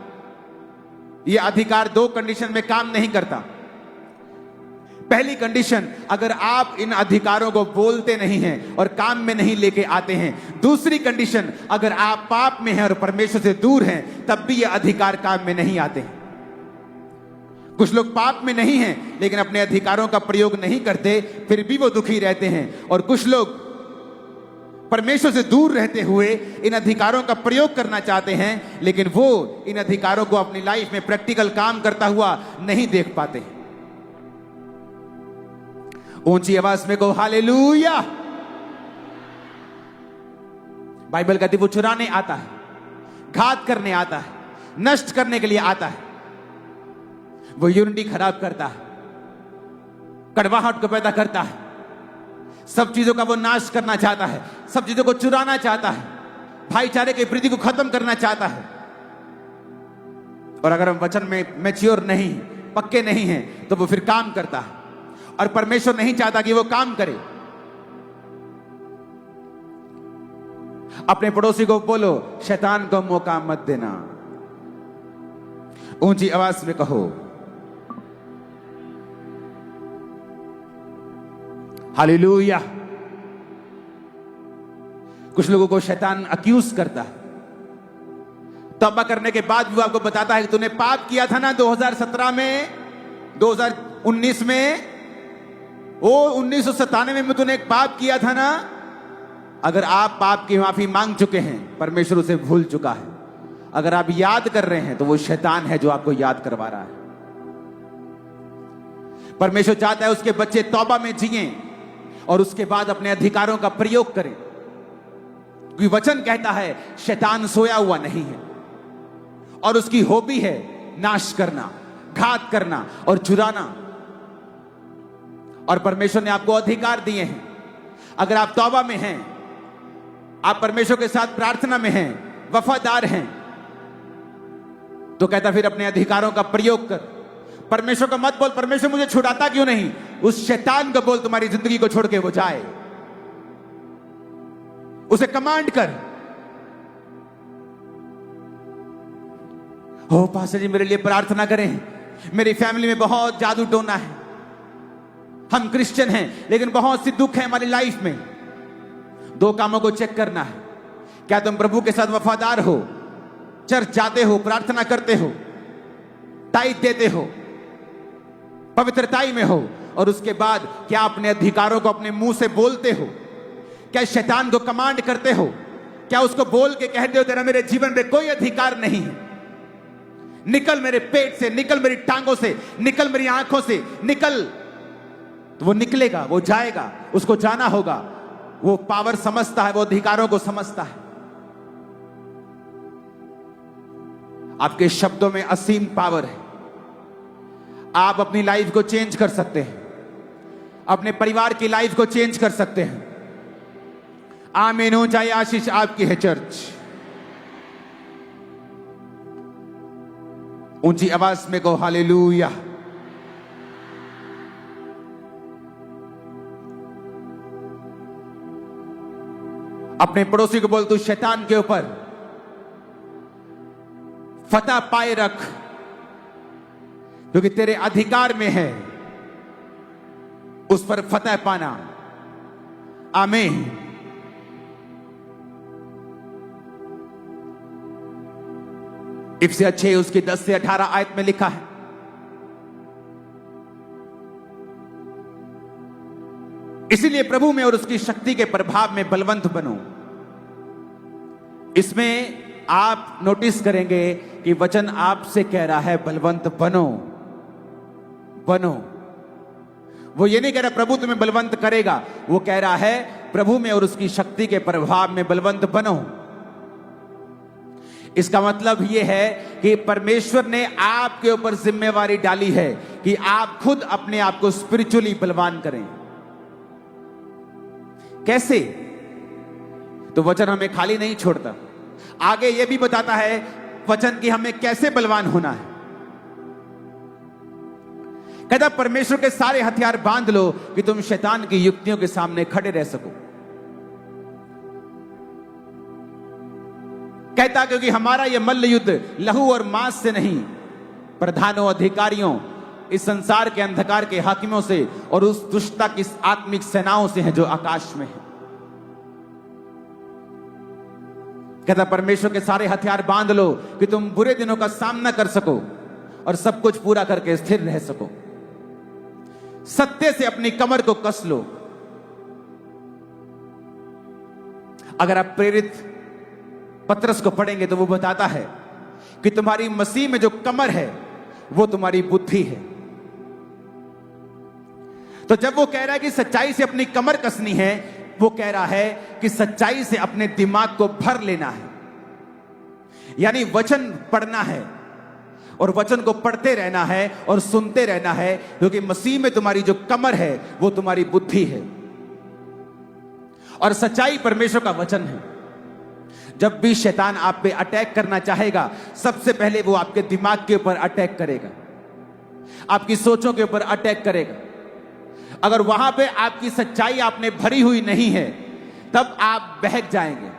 यह अधिकार 2 कंडीशन में काम नहीं करता। पहली कंडीशन, अगर आप इन अधिकारों को बोलते नहीं हैं और काम में नहीं लेके आते हैं। दूसरी कंडीशन, अगर आप पाप में हैं और परमेश्वर से दूर हैं, तब भी ये अधिकार काम में नहीं आते हैं। कुछ लोग पाप में नहीं हैं लेकिन अपने अधिकारों का प्रयोग नहीं करते, फिर भी वो दुखी रहते हैं। और कुछ लोग परमेश्वर से दूर रहते हुए इन अधिकारों का प्रयोग करना चाहते हैं, लेकिन वो इन अधिकारों को अपनी लाइफ में प्रैक्टिकल काम करता हुआ नहीं देख पाते। ऊंची आवाज में कहो हालेलुया। बाइबल कहती वो चुराने आता है, घात करने आता है, नष्ट करने के लिए आता है। वो यूनिटी खराब करता है, कड़वाहट को पैदा करता है, सब चीजों का वो नाश करना चाहता है, सब चीजों को चुराना चाहता है, भाईचारे की प्रीति को खत्म करना चाहता है। और अगर हम वचन में मैच्योर नहीं, पक्के नहीं हैं, तो वो फिर काम करता है। और परमेश्वर नहीं चाहता कि वो काम करे। अपने पड़ोसी को बोलो, शैतान को मौका मत देना। ऊंची आवाज में कहो हालेलुया। कुछ लोगों को शैतान अक्यूज करता है, तौबा करने के बाद भी वो आपको बताता है कि तूने पाप किया था ना 2017 में, 2019 में, वो 1997 में तूने एक पाप किया था ना। अगर आप पाप की माफी मांग चुके हैं, परमेश्वर उसे भूल चुका है। अगर आप याद कर रहे हैं तो वो शैतान है जो आपको याद करवा रहा है। परमेश्वर चाहता है उसके बच्चे तौबा में जिएं और उसके बाद अपने अधिकारों का प्रयोग करें, क्योंकि वचन कहता है शैतान सोया हुआ नहीं है और उसकी हॉबी है नाश करना, घात करना और चुराना। और परमेश्वर ने आपको अधिकार दिए हैं। अगर आप तौबा में हैं, आप परमेश्वर के साथ प्रार्थना में हैं, वफादार हैं, तो कहता फिर अपने अधिकारों का प्रयोग कर। परमेश्वर को मत बोल परमेश्वर मुझे छुड़ाता क्यों नहीं, उस शैतान को बोल तुम्हारी जिंदगी को छोड़ के वो जाए। उसे कमांड कर, ओ पास्टर जी मेरे लिए प्रार्थना करें, मेरी फैमिली में बहुत जादू टोना है, हम क्रिश्चियन हैं लेकिन बहुत सी दुख है हमारी लाइफ में। दो कामों को चेक करना है, क्या तुम प्रभु के साथ वफादार हो, चर्च जाते हो, प्रार्थना करते हो, टाइट देते हो, पवित्रताई में हो, और उसके बाद क्या अपने अधिकारों को अपने मुंह से बोलते हो, क्या शैतान को कमांड करते हो, क्या उसको बोल के कहते हो तेरा मेरे जीवन में कोई अधिकार नहीं है, निकल मेरे पेट से, निकल मेरी टांगों से, निकल मेरी आंखों से, निकल। तो वो निकलेगा, वो जाएगा, उसको जाना होगा। वो पावर समझता है, वो अधिकारों को समझता है। आपके शब्दों में असीम पावर है। आप अपनी लाइफ को चेंज कर सकते हैं, अपने परिवार की लाइफ को चेंज कर सकते हैं। आमीन हो जाए, आशीष आपकी है चर्च। ऊंची आवाज में कहो हालेलुया। अपने पड़ोसी को बोल तू शैतान के ऊपर फतह पाए रख, क्योंकि तेरे अधिकार में है उस पर फतह पाना। आमीन। इफिसियों 6 उसकी 10 से 18 आयत में लिखा है, इसीलिए प्रभु में और उसकी शक्ति के प्रभाव में बलवंत बनो। इसमें आप नोटिस करेंगे कि वचन आपसे कह रहा है बलवंत बनो, बनो। वो ये नहीं कह रहा प्रभु तुम्हें बलवंत करेगा, वो कह रहा है प्रभु में और उसकी शक्ति के प्रभाव में बलवंत बनो। इसका मतलब यह है कि परमेश्वर ने आपके ऊपर जिम्मेवारी डाली है कि आप खुद अपने आप को स्पिरिचुअली बलवान करें। कैसे? तो वचन हमें खाली नहीं छोड़ता, आगे यह भी बताता है वचन की हमें कैसे बलवान होना है। कहता परमेश्वर के सारे हथियार बांध लो कि तुम शैतान की युक्तियों के सामने खड़े रह सको। कहता क्योंकि हमारा यह मल्ल युद्ध लहू और मांस से नहीं, प्रधानों, अधिकारियों, इस संसार के अंधकार के हाकिमों से और उस दुष्टता की आत्मिक सेनाओं से है जो आकाश में है। कहता परमेश्वर के सारे हथियार बांध लो कि तुम बुरे दिनों का सामना कर सको और सब कुछ पूरा करके स्थिर रह सको। सत्य से अपनी कमर को कस लो। अगर आप प्रेरित पत्रस को पढ़ेंगे तो वो बताता है कि तुम्हारी मसीह में जो कमर है वो तुम्हारी बुद्धि है। तो जब वो कह रहा है कि सच्चाई से अपनी कमर कसनी है, वो कह रहा है कि सच्चाई से अपने दिमाग को भर लेना है। यानी वचन पढ़ना है और वचन को पढ़ते रहना है और सुनते रहना है, क्योंकि मसीह में तुम्हारी जो कमर है वो तुम्हारी बुद्धि है और सच्चाई परमेश्वर का वचन है। जब भी शैतान आप पे अटैक करना चाहेगा, सबसे पहले वो आपके दिमाग के ऊपर अटैक करेगा, आपकी सोचों के ऊपर अटैक करेगा। अगर वहां पे आपकी सच्चाई आपने भरी हुई नहीं है, तब आप बहक जाएंगे।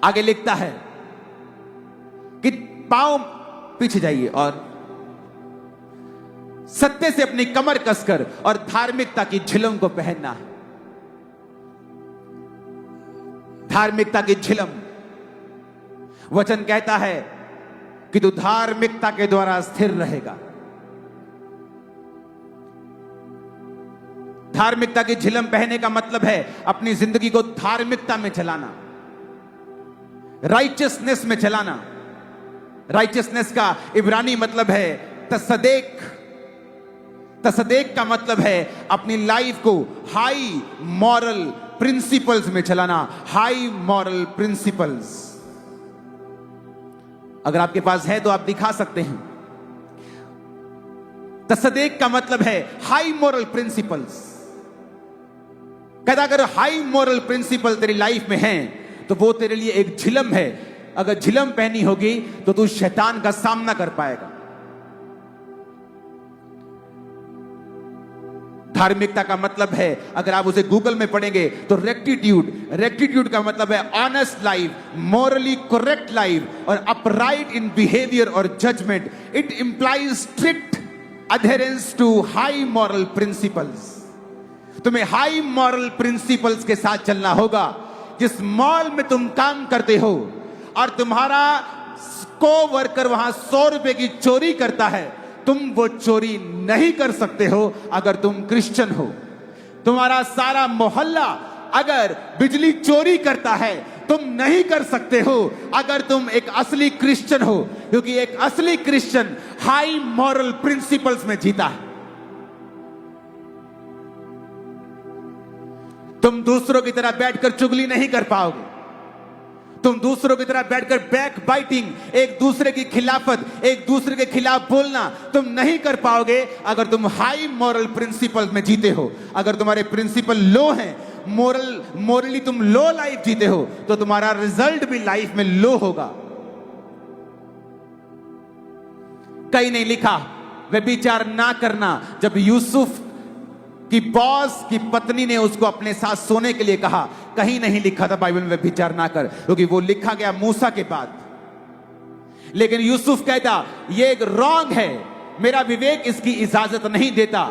आगे लिखता है कि पांव पीछे जाइए और सत्य से अपनी कमर कसकर और धार्मिकता की झिलम को पहनना है। धार्मिकता की झिलम, वचन कहता है कि तू धार्मिकता के द्वारा स्थिर रहेगा। धार्मिकता की झिलम पहनने का मतलब है अपनी जिंदगी को धार्मिकता में चलाना, राइचियसनेस में चलाना। राइचियसनेस का इब्रानी मतलब है तसदेक। तसदेक का मतलब है अपनी लाइफ को हाई मॉरल प्रिंसिपल्स में चलाना, हाई मॉरल प्रिंसिपल्स। अगर आपके पास है तो आप दिखा सकते हैं। तसदेक का मतलब है हाई मॉरल प्रिंसिपल्स। कहता अगर हाई मॉरल प्रिंसिपल तेरी लाइफ में हैं तो वो तेरे लिए एक झिलम है। अगर झिलम पहनी होगी तो तू शैतान का सामना कर पाएगा। धार्मिकता का मतलब है, अगर आप उसे गूगल में पढ़ेंगे तो रेक्टिट्यूड। रेक्टिट्यूड का मतलब है honest life, morally correct life और अपराइट इन बिहेवियर और judgement. It implies strict adherence to high moral principles. तुम्हें हाई मॉरल प्रिंसिपल्स के साथ चलना होगा। जिस मॉल में तुम काम करते हो और तुम्हारा को-वर्कर वहां 100 रुपए की चोरी करता है, तुम वो चोरी नहीं कर सकते हो अगर तुम क्रिश्चियन हो। तुम्हारा सारा मोहल्ला अगर बिजली चोरी करता है, तुम नहीं कर सकते हो अगर तुम एक असली क्रिश्चियन हो, क्योंकि एक असली क्रिश्चियन हाई मॉरल प्रिंसिपल्स में जीता है। तुम दूसरों की तरह बैठकर चुगली नहीं कर पाओगे। तुम दूसरों की तरह बैठकर बैक बाइटिंग, एक दूसरे की खिलाफत, एक दूसरे के खिलाफ बोलना तुम नहीं कर पाओगे अगर तुम हाई मॉरल प्रिंसिपल में जीते हो। अगर तुम्हारे प्रिंसिपल लो हैं, मॉरली तुम लो लाइफ जीते हो, तो तुम्हारा रिजल्ट भी लाइफ में लो होगा। कहीं नहीं लिखा व्यभिचार ना करना। जब यूसुफ कि बॉस की पत्नी ने उसको अपने साथ सोने के लिए कहा, कहीं नहीं लिखा था बाइबल में विचार ना कर, क्योंकि वो लिखा गया मूसा के बाद। लेकिन यूसुफ कहता ये एक रॉन्ग है, मेरा विवेक इसकी इजाजत नहीं देता।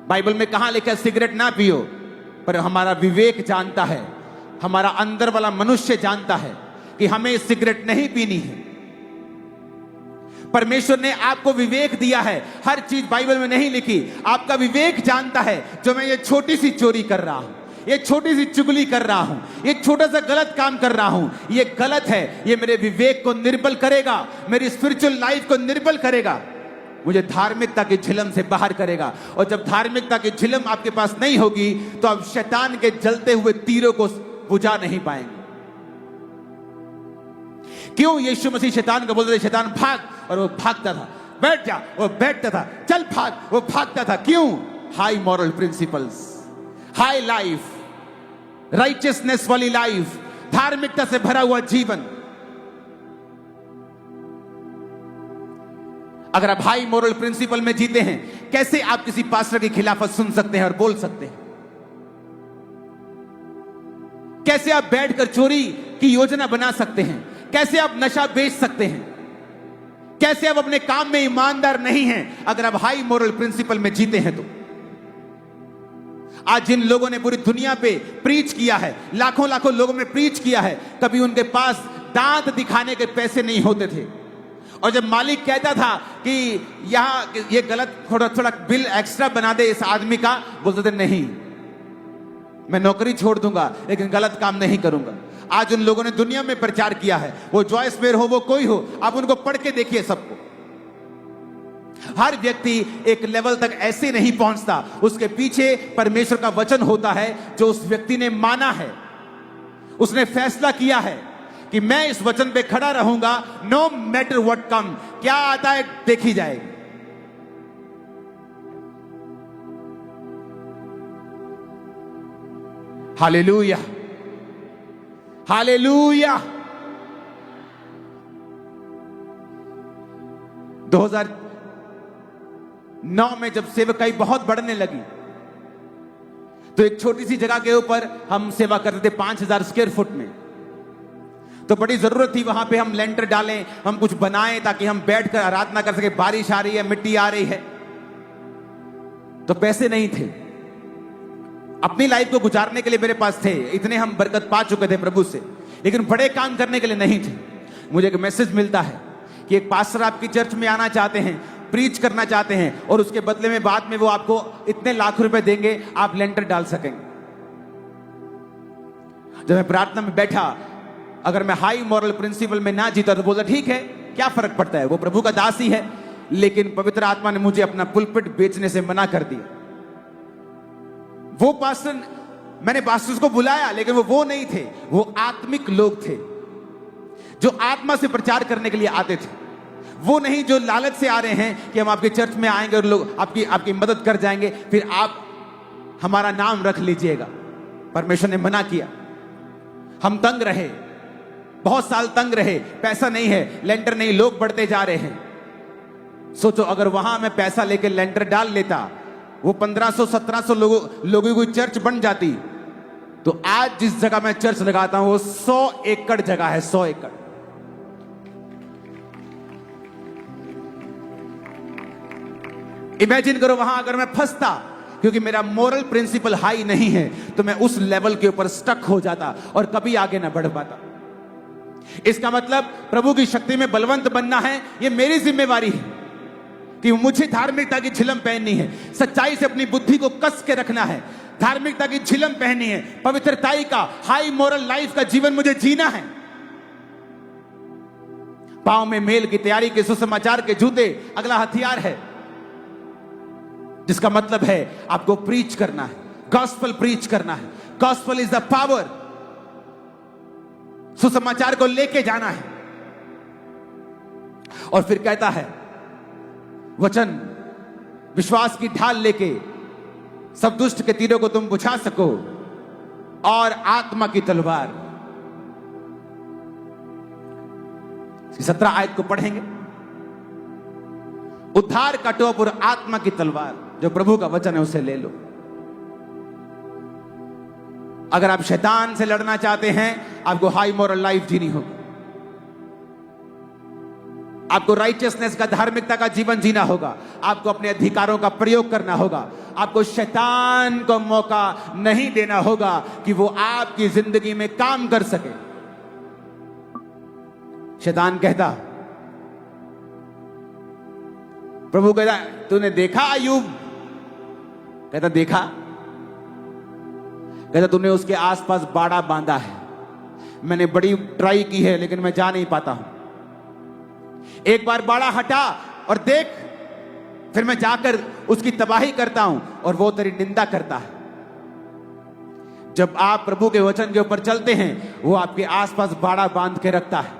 बाइबल में कहां लिखा सिगरेट ना पियो, पर हमारा विवेक जानता है, हमारा अंदर वाला मनुष्य जानता है कि हमें सिगरेट नहीं पीनी है। परमेश्वर ने आपको विवेक दिया है। हर चीज बाइबल में नहीं लिखी। आपका विवेक जानता है जो मैं ये छोटी सी चोरी कर रहा हूं, ये छोटी सी चुगली कर रहा हूं, ये छोटा सा गलत काम कर रहा हूं, ये गलत है। ये मेरे विवेक को निर्बल करेगा, मेरी स्पिरिचुअल लाइफ को निर्बल करेगा, मुझे धार्मिकता की झिलम से बाहर करेगा। और जब धार्मिकता की झिलम आपके पास नहीं होगी तो आप शैतान के जलते हुए तीरों को बुझा नहीं पाएंगे। क्यों यीशु मसीह शैतान को बोलते थे शैतान भाग, और वो भागता था। बैठ जा, वो बैठता था। चल भाग, वो भागता था। क्यों? High moral principles, high life, righteousness वाली लाइफ, धार्मिकता से भरा हुआ जीवन। अगर आप हाई मॉरल प्रिंसिपल में जीते हैं, कैसे आप किसी पास्टर की खिलाफत सुन सकते हैं और बोल सकते हैं? कैसे आप बैठकर चोरी की योजना बना सकते हैं? कैसे आप नशा बेच सकते हैं? कैसे आप अपने काम में ईमानदार नहीं हैं अगर आप हाई मॉरल प्रिंसिपल में जीते हैं? तो आज जिन लोगों ने पूरी दुनिया पे प्रीच किया है, लाखों लाखों लोगों में प्रीच किया है, कभी उनके पास दांत दिखाने के पैसे नहीं होते थे। और जब मालिक कहता था कि यहां ये गलत, थोड़ा थोड़ा बिल एक्स्ट्रा बना दे इस आदमी का, बोलते थे नहीं, मैं नौकरी छोड़ दूंगा लेकिन गलत काम नहीं करूंगा। आज उन लोगों ने दुनिया में प्रचार किया है, वो जॉयस मेयर हो, वो कोई हो, आप उनको पढ़ के देखिए सबको। हर व्यक्ति एक लेवल तक ऐसे नहीं पहुंचता, उसके पीछे परमेश्वर का वचन होता है जो उस व्यक्ति ने माना है। उसने फैसला किया है कि मैं इस वचन पे खड़ा रहूंगा, नो मैटर व्हाट कम, क्या आता है देखी जाएगी। Hallelujah, hallelujah. 2009 में जब सेवकाई बहुत बढ़ने लगी तो एक छोटी सी जगह के ऊपर हम सेवा करते थे, 5000 स्क्वायर फुट में। तो बड़ी जरूरत थी वहां पे हम लेंटर डालें, हम कुछ बनाएं ताकि हम बैठकर आराधना कर सके। बारिश आ रही है, मिट्टी आ रही है, तो पैसे नहीं थे। अपनी लाइफ को गुजारने के लिए मेरे पास थे, इतने हम बरकत पा चुके थे प्रभु से, लेकिन बड़े काम करने के लिए नहीं थे। मुझे एक मैसेज मिलता है कि एक पास्टर आपकी चर्च में आना चाहते हैं, प्रीच करना चाहते हैं, और उसके बदले में बाद में वो आपको इतने लाख रुपए देंगे, आप लेंटर डाल सकेंगे। जब मैं प्रार्थना में बैठा, अगर मैं हाई मॉरल प्रिंसिपल में ना जीता तो बोला ठीक है, क्या फर्क पड़ता है, वो प्रभु का दास ही है। लेकिन पवित्र आत्मा ने मुझे अपना पुलपिट बेचने से मना कर दिया। वो पास्टर, मैंने पास्टर्स को बुलाया लेकिन वो नहीं थे, वो आत्मिक लोग थे जो आत्मा से प्रचार करने के लिए आते थे। वो नहीं जो लालच से आ रहे हैं कि हम आपके चर्च में आएंगे और लोग आपकी मदद कर जाएंगे, फिर आप हमारा नाम रख लीजिएगा। परमेश्वर ने मना किया। हम तंग रहे, बहुत साल तंग रहे, पैसा नहीं है, लेंटर नहीं, लोग बढ़ते जा रहे हैं। सोचो अगर वहां मैं पैसा लेकर लेंटर डाल लेता, वो 1500-1700 लोगों की चर्च बन जाती, तो आज जिस जगह मैं चर्च लगाता हूं वो 100 एकड़ जगह है, 100 एकड़। इमेजिन करो वहां अगर मैं फंसता, क्योंकि मेरा मोरल प्रिंसिपल हाई नहीं है, तो मैं उस लेवल के ऊपर स्टक हो जाता और कभी आगे ना बढ़ पाता। इसका मतलब प्रभु की शक्ति में बलवंत बनना है, यह मेरी जिम्मेवारी है कि मुझे धार्मिकता की झिलम पहननी है, सच्चाई से अपनी बुद्धि को कस के रखना है, धार्मिकता की झिलम पहननी है, पवित्रताई का हाई मोरल लाइफ का जीवन मुझे जीना है। पांव में मेल की तैयारी के सुसमाचार के जूते अगला हथियार है, जिसका मतलब है आपको प्रीच करना है, गॉस्पेल प्रीच करना है। गॉस्पेल इज द पावर, सुसमाचार को लेके जाना है। और फिर कहता है वचन, विश्वास की ढाल लेके सब दुष्ट के तीरों को तुम बुझा सको, और आत्मा की तलवार। 17 आयत को पढ़ेंगे। उद्धार का टोप और आत्मा की तलवार, जो प्रभु का वचन है उसे ले लो। अगर आप शैतान से लड़ना चाहते हैं, आपको हाई मोरल लाइफ जीनी होगी, आपको राइचियसनेस का, धार्मिकता का जीवन जीना होगा, आपको अपने अधिकारों का प्रयोग करना होगा, आपको शैतान को मौका नहीं देना होगा कि वो आपकी जिंदगी में काम कर सके। शैतान कहता, प्रभु कहता तूने देखा अय्यूब? कहता देखा। कहता तूने उसके आसपास बाड़ा बांधा है, मैंने बड़ी ट्राई की है लेकिन मैं जा नहीं पाता हूं। एक बार बाड़ा हटा और देख, फिर मैं जाकर उसकी तबाही करता हूं और वो तेरी निंदा करता है। जब आप प्रभु के वचन के ऊपर चलते हैं, वो आपके आसपास बाड़ा बांध के रखता है।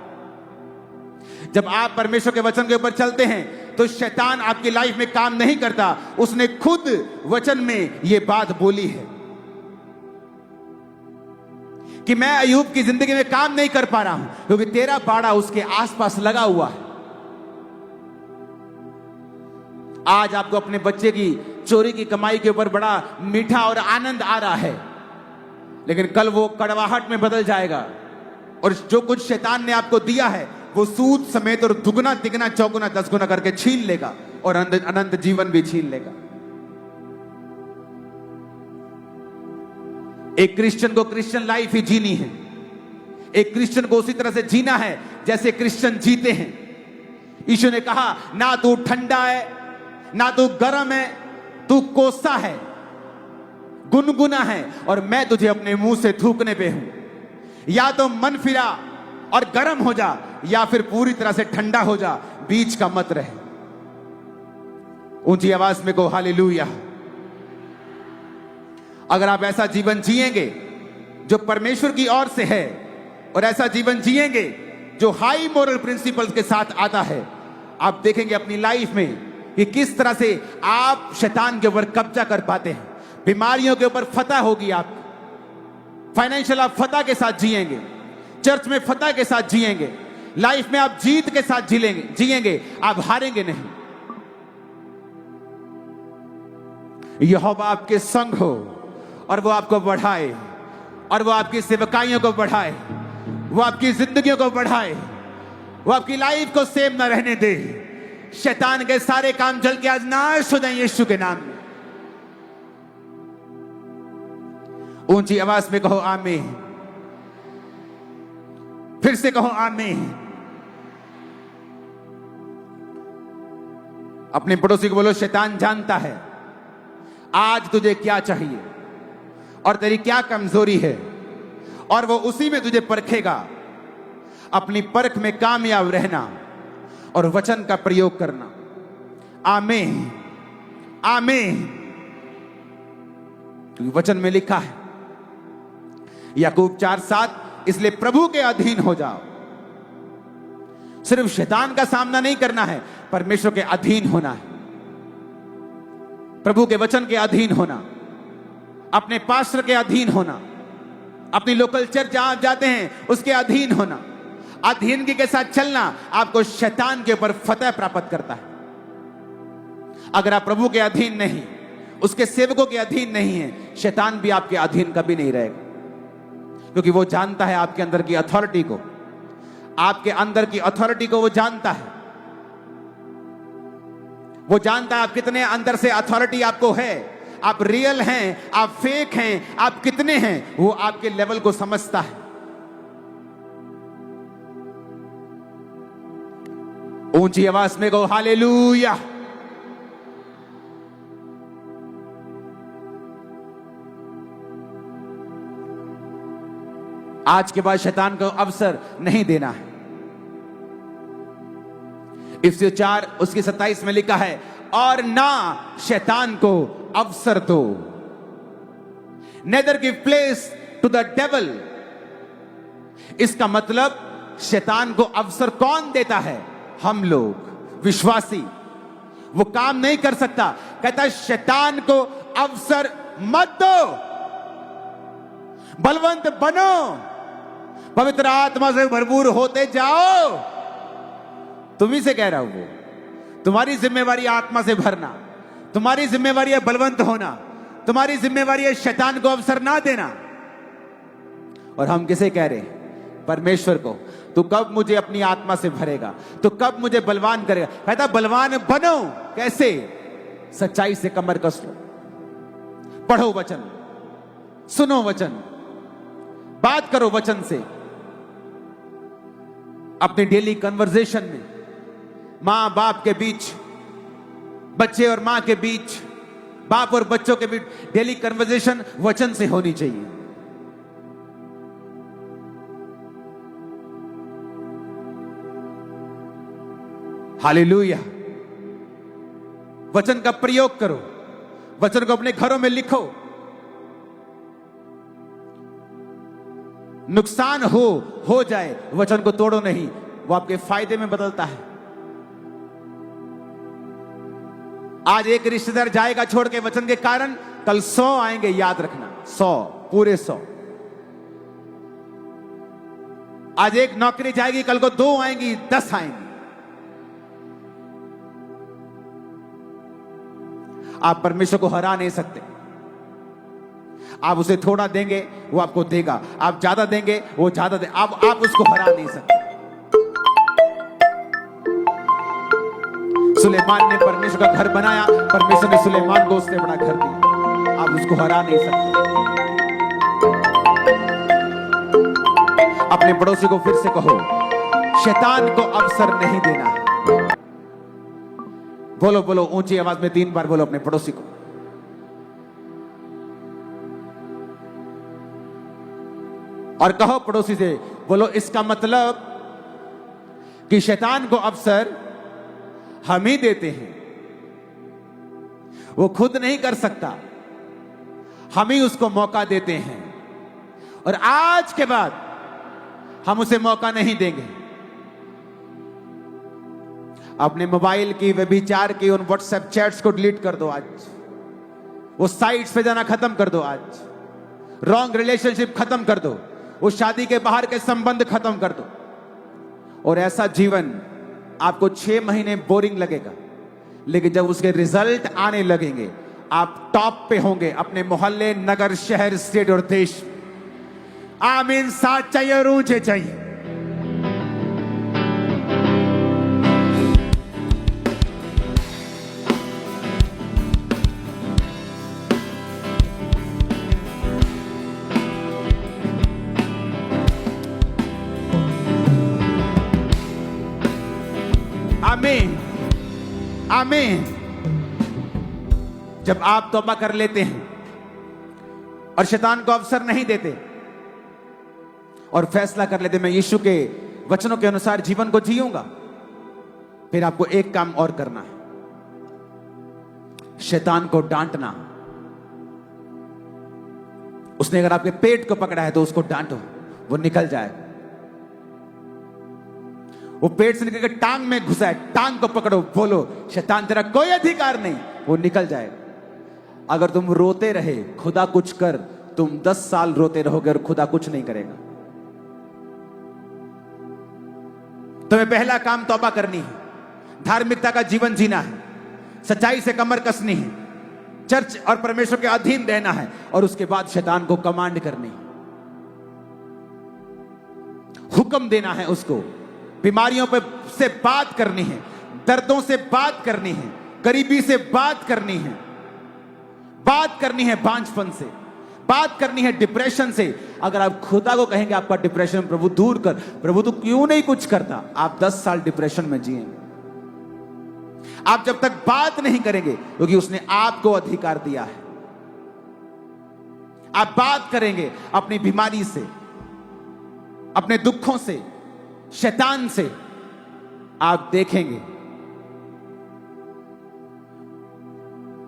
जब आप परमेश्वर के वचन के ऊपर चलते हैं तो शैतान आपकी लाइफ में काम नहीं करता। उसने खुद वचन में यह बात बोली है कि मैं अय्यूब की जिंदगी में काम नहीं कर पा रहा हूं क्योंकि तेरा बाड़ा उसके आसपास लगा हुआ है। आज आपको अपने बच्चे की चोरी की कमाई के ऊपर बड़ा मीठा और आनंद आ रहा है, लेकिन कल वो कड़वाहट में बदल जाएगा और जो कुछ शैतान ने आपको दिया है वो सूद समेत और दुगना तिगना चौगुना 10 गुना करके छीन लेगा और अनंत जीवन भी छीन लेगा। एक क्रिश्चियन को क्रिश्चियन लाइफ ही जीनी है। एक क्रिश्चियन को उसी तरह से जीना है जैसे क्रिश्चियन जीते हैं। यीशु ने कहा, ना तू ठंडा है, ना तू गर्म है, तू कोसा है, गुनगुना है, और मैं तुझे अपने मुंह से थूकने पे हूं। या तो मन फिरा और गर्म हो जा, या फिर पूरी तरह से ठंडा हो जा, बीच का मत रहे। ऊंची आवाज में कहो हालेलुया। अगर आप ऐसा जीवन जिएंगे जो परमेश्वर की ओर से है, और ऐसा जीवन जिएंगे जो हाई मोरल प्रिंसिपल्स के साथ आता है, आप देखेंगे अपनी लाइफ में कि किस तरह से आप शैतान के ऊपर कब्जा कर पाते हैं। बीमारियों के ऊपर फतह होगी, आप फाइनेंशियल आप फतह के साथ जिएंगे, चर्च में फतह के साथ जिएंगे, लाइफ में आप जीत के साथ जिएंगे, आप हारेंगे नहीं। यहोवा आपके संग हो और वो आपको बढ़ाए, और वो आपकी सेवकाइयों को बढ़ाए, वो आपकी जिंदगियों को बढ़ाए, वो आपकी लाइफ को सेम ना रहने दे। शैतान के सारे काम जल के आज नाश हो जाए यीशु के नाम में। ऊंची आवाज में कहो आमीन। फिर से कहो आमीन। अपने पड़ोसी को बोलो, शैतान जानता है आज तुझे क्या चाहिए और तेरी क्या कमजोरी है, और वो उसी में तुझे परखेगा। अपनी परख में कामयाब रहना और वचन का प्रयोग करना। आमीन आमीन। क्योंकि वचन में लिखा है याकूब 4:7, इसलिए प्रभु के अधीन हो जाओ। सिर्फ शैतान का सामना नहीं करना है, परमेश्वर के अधीन होना है, प्रभु के वचन के अधीन होना, अपने पास्टर के अधीन होना, अपनी लोकल चर्च जहां आप जाते हैं उसके अधीन होना। अधीनगी के साथ चलना आपको शैतान के ऊपर फतह प्राप्त करता है। अगर आप प्रभु के अधीन नहीं, उसके सेवकों के अधीन नहीं है, शैतान भी आपके अधीन कभी नहीं रहेगा, क्योंकि वो जानता है आपके अंदर की अथॉरिटी को, आपके अंदर की अथॉरिटी को वो जानता है। वो जानता है आप कितने अंदर से अथॉरिटी आपको है, आप रियल हैं, आप फेक हैं, आप कितने हैं, वो आपके लेवल को समझता है। ऊंची आवाज में कहो हालेलुया। आज के बाद शैतान को अवसर नहीं देना है। इफ्सियों 4 उसकी 27 में लिखा है, और ना शैतान को अवसर दो। Neither give place to the devil. इसका मतलब शैतान को अवसर कौन देता है? हम लोग विश्वासी। वो काम नहीं कर सकता, कहता है शैतान को अवसर मत दो, बलवंत बनो, पवित्र आत्मा से भरपूर होते जाओ। तुम्ही से कह रहा हूं, वो तुम्हारी जिम्मेवारी आत्मा से भरना, तुम्हारी जिम्मेवारी है बलवंत होना, तुम्हारी जिम्मेवारी है शैतान को अवसर ना देना। और हम किसे कह रहे हैं? परमेश्वर को। तू कब मुझे अपनी आत्मा से भरेगा? तू कब मुझे बलवान करेगा? कहता बलवान बनो। कैसे? सच्चाई से कमर कस लो, पढ़ो वचन, सुनो वचन, बात करो वचन से। अपने डेली कन्वर्सेशन में, मां बाप के बीच, बच्चे और मां के बीच, बाप और बच्चों के बीच डेली कन्वर्सेशन वचन से होनी चाहिए। हालेलुया। वचन का प्रयोग करो, वचन को अपने घरों में लिखो। नुकसान हो जाए, वचन को तोड़ो नहीं, वो आपके फायदे में बदलता है। आज एक रिश्तेदार जाएगा छोड़ के वचन के कारण, कल 100 आएंगे, याद रखना, 100, पूरे 100। आज एक नौकरी जाएगी, कल को 2 आएंगी, 10 आएंगी। आप परमेश्वर को हरा नहीं सकते। आप उसे थोड़ा देंगे, वो आपको देगा। आप ज्यादा देंगे, वो ज्यादा दे। आप उसको हरा नहीं सकते। सुलेमान ने परमेश्वर का घर बनाया, परमेश्वर ने सुलेमान को उससे बड़ा घर दिया। आप उसको हरा नहीं सकते। अपने पड़ोसी को फिर से कहो, शैतान को अवसर नहीं देना है। बोलो बोलो ऊंची आवाज में 3 बार बोलो अपने पड़ोसी को। और कहो पड़ोसी से, बोलो इसका मतलब कि शैतान को अवसर हम ही देते हैं, वो खुद नहीं कर सकता, हम ही उसको मौका देते हैं, और आज के बाद हम उसे मौका नहीं देंगे। अपने मोबाइल की, व्यभिचार की उन व्हाट्सएप चैट्स को डिलीट कर दो आज, वो साइट्स पे जाना खत्म कर दो आज, रॉन्ग रिलेशनशिप खत्म कर दो, वो शादी के बाहर के संबंध खत्म कर दो। और ऐसा जीवन आपको 6 महीने बोरिंग लगेगा, लेकिन जब उसके रिजल्ट आने लगेंगे आप टॉप पे होंगे अपने मोहल्ले, नगर, शहर, स्टेट और देश। आमीन। साथ चाहिए और ऊंचे चाहिए। आमीन आमीन। जब आप तौबा कर लेते हैं और शैतान को अवसर नहीं देते और फैसला कर लेते मैं यीशु के वचनों के अनुसार जीवन को जीऊंगा, फिर आपको एक काम और करना है, शैतान को डांटना। उसने अगर आपके पेट को पकड़ा है तो उसको डांटो, वो निकल जाएगा। वो पेट से निकल के टांग में घुसा है, टांग को पकड़ो, बोलो शैतान तेरा कोई अधिकार नहीं, वो निकल जाएगा। अगर तुम रोते रहे खुदा कुछ कर, तुम 10 साल रोते रहोगे और खुदा कुछ नहीं करेगा। तुम्हें पहला काम तौबा करनी है, धार्मिकता का जीवन जीना है, सच्चाई से कमर कसनी है, चर्च और परमेश्वर के अधीन रहना है, और उसके बाद शैतान को कमांड करनी है, हुक्म देना है उसको, बीमारियों पे से बात करनी है, दर्दों से बात करनी है, गरीबी से बात करनी है, बात करनी है बांझपन से, बात करनी है डिप्रेशन से। अगर आप खुदा को कहेंगे आपका डिप्रेशन प्रभु दूर कर, प्रभु तो क्यों नहीं कुछ करता, आप 10 साल डिप्रेशन में जिएंगे। आप जब तक बात नहीं करेंगे, क्योंकि उसने आपको अधिकार दिया है। आप बात करेंगे अपनी बीमारी से, अपने दुखों से, शैतान से, आप देखेंगे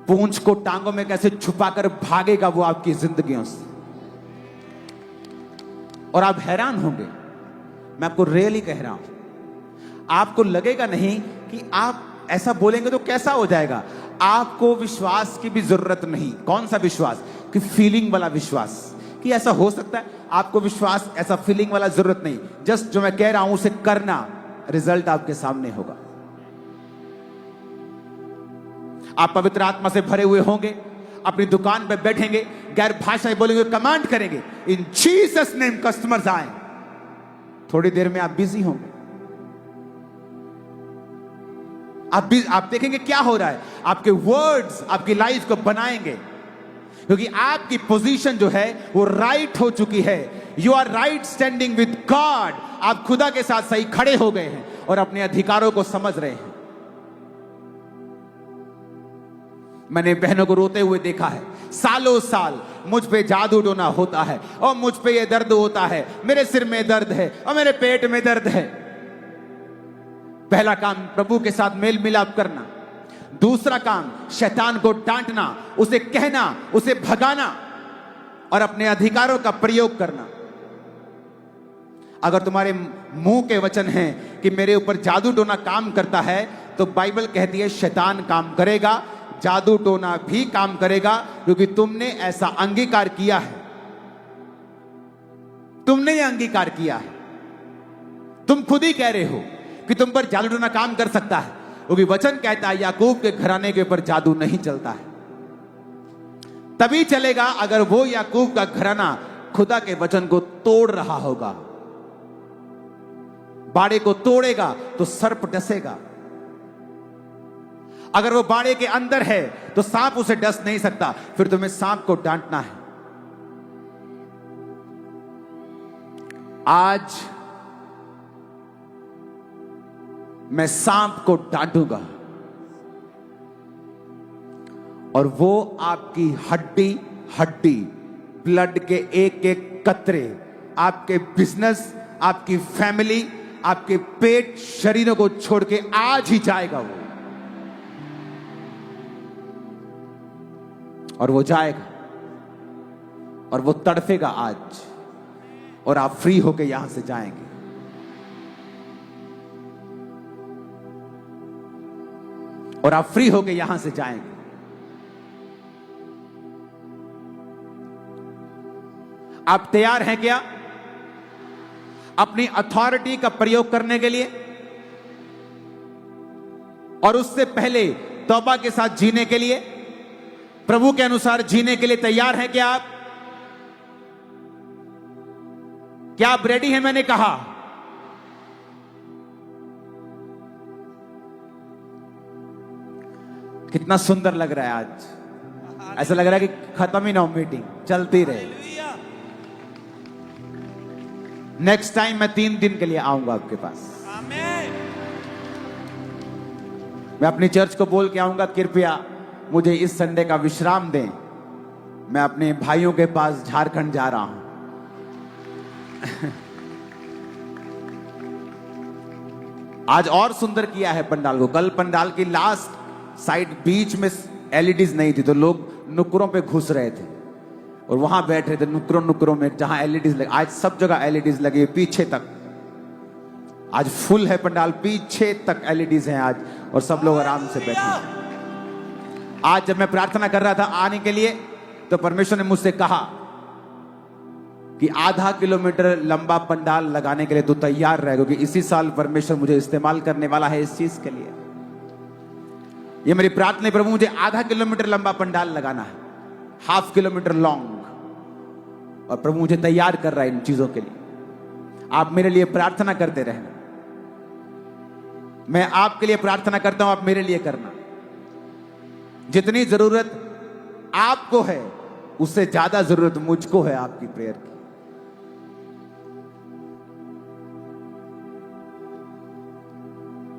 पूंछ को टांगों में कैसे छुपाकर भागेगा वो आपकी जिंदगियों से, और आप हैरान होंगे। मैं आपको रियली कह रहा हूं, आपको लगेगा नहीं कि आप ऐसा बोलेंगे तो कैसा हो जाएगा। आपको विश्वास की भी जरूरत नहीं। कौन सा विश्वास? कि फीलिंग वाला विश्वास, कि ऐसा हो सकता है। आपको विश्वास, ऐसा फीलिंग वाला जरूरत नहीं। जस्ट जो मैं कह रहा हूं उसे करना, रिजल्ट आपके सामने होगा। आप पवित्र आत्मा से भरे हुए होंगे, अपनी दुकान पर बैठेंगे, गैर भाषाएं बोलेंगे, कमांड करेंगे, इन जीसस नेम कस्टमर्स आए। थोड़ी देर में आप बिजी होंगे। आप देखेंगे क्या हो रहा है। आपके वर्ड्स आपकी लाइफ को बनाएंगे, क्योंकि आपकी पोजीशन जो है वो राइट हो चुकी है। You are right standing with God. आप खुदा के साथ सही खड़े हो गए हैं और अपने अधिकारों को समझ रहे हैं। मैंने बहनों को रोते हुए देखा है। सालों साल मुझ पे जादू टोना होता है, और मुझ पे ये दर्द होता है, मेरे सिर में दर्द है, और मेरे पेट में दर्द है। पहला काम प्रभु के साथ मेल मिलाप करना। दूसरा काम शैतान को डांटना, उसे कहना, उसे भगाना और अपने अधिकारों का प्रयोग करना। अगर तुम्हारे मुंह के वचन हैं कि मेरे ऊपर जादू टोना काम करता है, तो बाइबल कहती है शैतान काम करेगा, जादू टोना भी काम करेगा, क्योंकि तुमने ऐसा अंगीकार किया है। तुमने यह अंगीकार किया है। तुम खुद ही कह रहे हो कि तुम पर जादू टोना काम कर सकता है, क्योंकि वचन कहता है याकूब के घराने के ऊपर जादू नहीं चलता है। तभी चलेगा अगर वो याकूब का घराना खुदा के वचन को तोड़ रहा होगा। बाड़े को तोड़ेगा तो सर्प डसेगा। अगर वो बाड़े के अंदर है तो सांप उसे डस नहीं सकता। फिर तुम्हें सांप को डांटना है। आज मैं सांप को डांटूंगा और वो आपकी हड्डी हड्डी, ब्लड के एक एक कतरे, आपके बिजनेस, आपकी फैमिली, आपके पेट, शरीरों को छोड़ के आज ही जाएगा वो। और वो जाएगा और वो तड़फेगा आज, और आप फ्री होके यहां से जाएंगे। और आप फ्री होके यहां से जाएंगे। आप तैयार हैं क्या अपनी अथॉरिटी का प्रयोग करने के लिए, और उससे पहले तौबा के साथ जीने के लिए, प्रभु के अनुसार जीने के लिए तैयार हैं क्या आप? क्या आप रेडी हैं? मैंने कहा कितना सुंदर लग रहा है आज। ऐसा लग रहा है कि खत्म ही ना हो, मीटिंग चलती रहे। नेक्स्ट टाइम मैं 3 दिन के लिए आऊंगा आपके पास। मैं अपनी चर्च को बोल के आऊंगा, कृपया मुझे इस संडे का विश्राम दें, मैं अपने भाइयों के पास झारखंड जा रहा हूं। आज और सुंदर किया है पंडाल को। कल पंडाल की लास्ट साइड बीच में एलईडीज नहीं थी, तो लोग नुक्करों पे घुस रहे थे और वहां बैठ रहे थे नुक्करों में जहां एलईडीज लगे। आज सब जगह एलईडीज लगी है, पीछे तक। आज फुल है पंडाल, पीछे तक एलईडीज हैं आज, और सब लोग आराम से बैठे हैं। आज जब मैं प्रार्थना कर रहा था आने के लिए, तो परमेश्वर ने मुझसे कहा कि आधा किलोमीटर लंबा पंडाल लगाने के लिए तू तैयार रहे, क्योंकि इसी साल परमेश्वर मुझे इस्तेमाल करने वाला है इस चीज के लिए। ये मेरी प्रार्थना है, प्रभु मुझे आधा किलोमीटर लंबा पंडाल लगाना है, 1/2 किलोमीटर लॉन्ग, और प्रभु मुझे तैयार कर रहा है इन चीजों के लिए। आप मेरे लिए प्रार्थना करते रहना, मैं आपके लिए प्रार्थना करता हूं, आप मेरे लिए करना। जितनी जरूरत आपको है उससे ज्यादा जरूरत मुझको है आपकी प्रेयर की।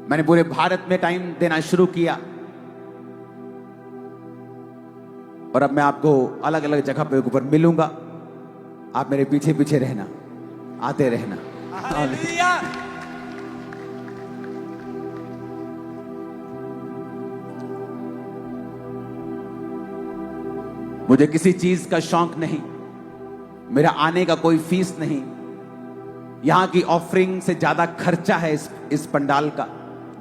मैंने पूरे भारत में टाइम देना शुरू किया, और अब मैं आपको अलग अलग जगह पे ऊपर मिलूंगा। आप मेरे पीछे पीछे रहना, आते रहना। मुझे किसी चीज का शौक नहीं, मेरा आने का कोई फीस नहीं। यहां की ऑफरिंग से ज्यादा खर्चा है इस पंडाल का,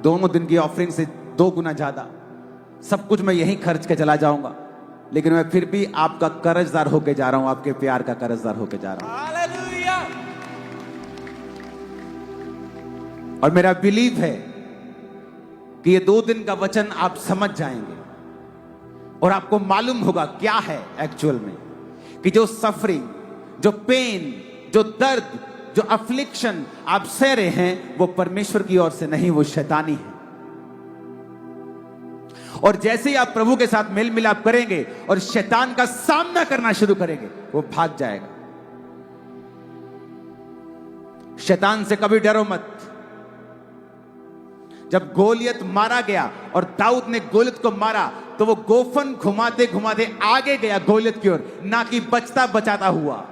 दोनों दिन की ऑफरिंग से 2 गुना ज्यादा। सब कुछ मैं यहीं खर्च के चला जाऊंगा, लेकिन मैं फिर भी आपका कर्जदार होके जा रहा हूं, आपके प्यार का कर्जदार होके जा रहा हूं। हालेलुया। और मेरा बिलीव है कि ये 2 दिन का वचन आप समझ जाएंगे, और आपको मालूम होगा क्या है एक्चुअल में, कि जो सफरिंग, जो पेन, जो दर्द, जो अफ्लिक्शन आप सह रहे हैं, वो परमेश्वर की ओर से नहीं, वो शैतानी है। और जैसे ही आप प्रभु के साथ मेल मिलाप करेंगे और शैतान का सामना करना शुरू करेंगे, वो भाग जाएगा। शैतान से कभी डरो मत। जब गोलियत मारा गया और दाऊद ने गोलियत को मारा, तो वो गोफन घुमाते घुमाते आगे गया गोलियत की ओर, ना कि बचता बचाता हुआ।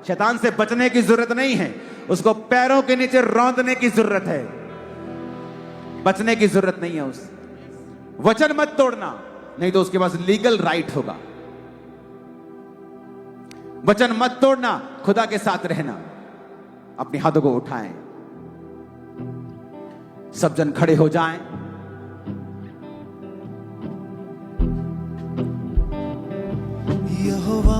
शैतान से बचने की जरूरत नहीं है, उसको पैरों के नीचे रौंदने की जरूरत है, बचने की जरूरत नहीं है। उस वचन मत तोड़ना, नहीं तो उसके पास लीगल राइट होगा। वचन मत तोड़ना, खुदा के साथ रहना। अपने हाथों को उठाएं, सब जन खड़े हो जाएं। यहोवा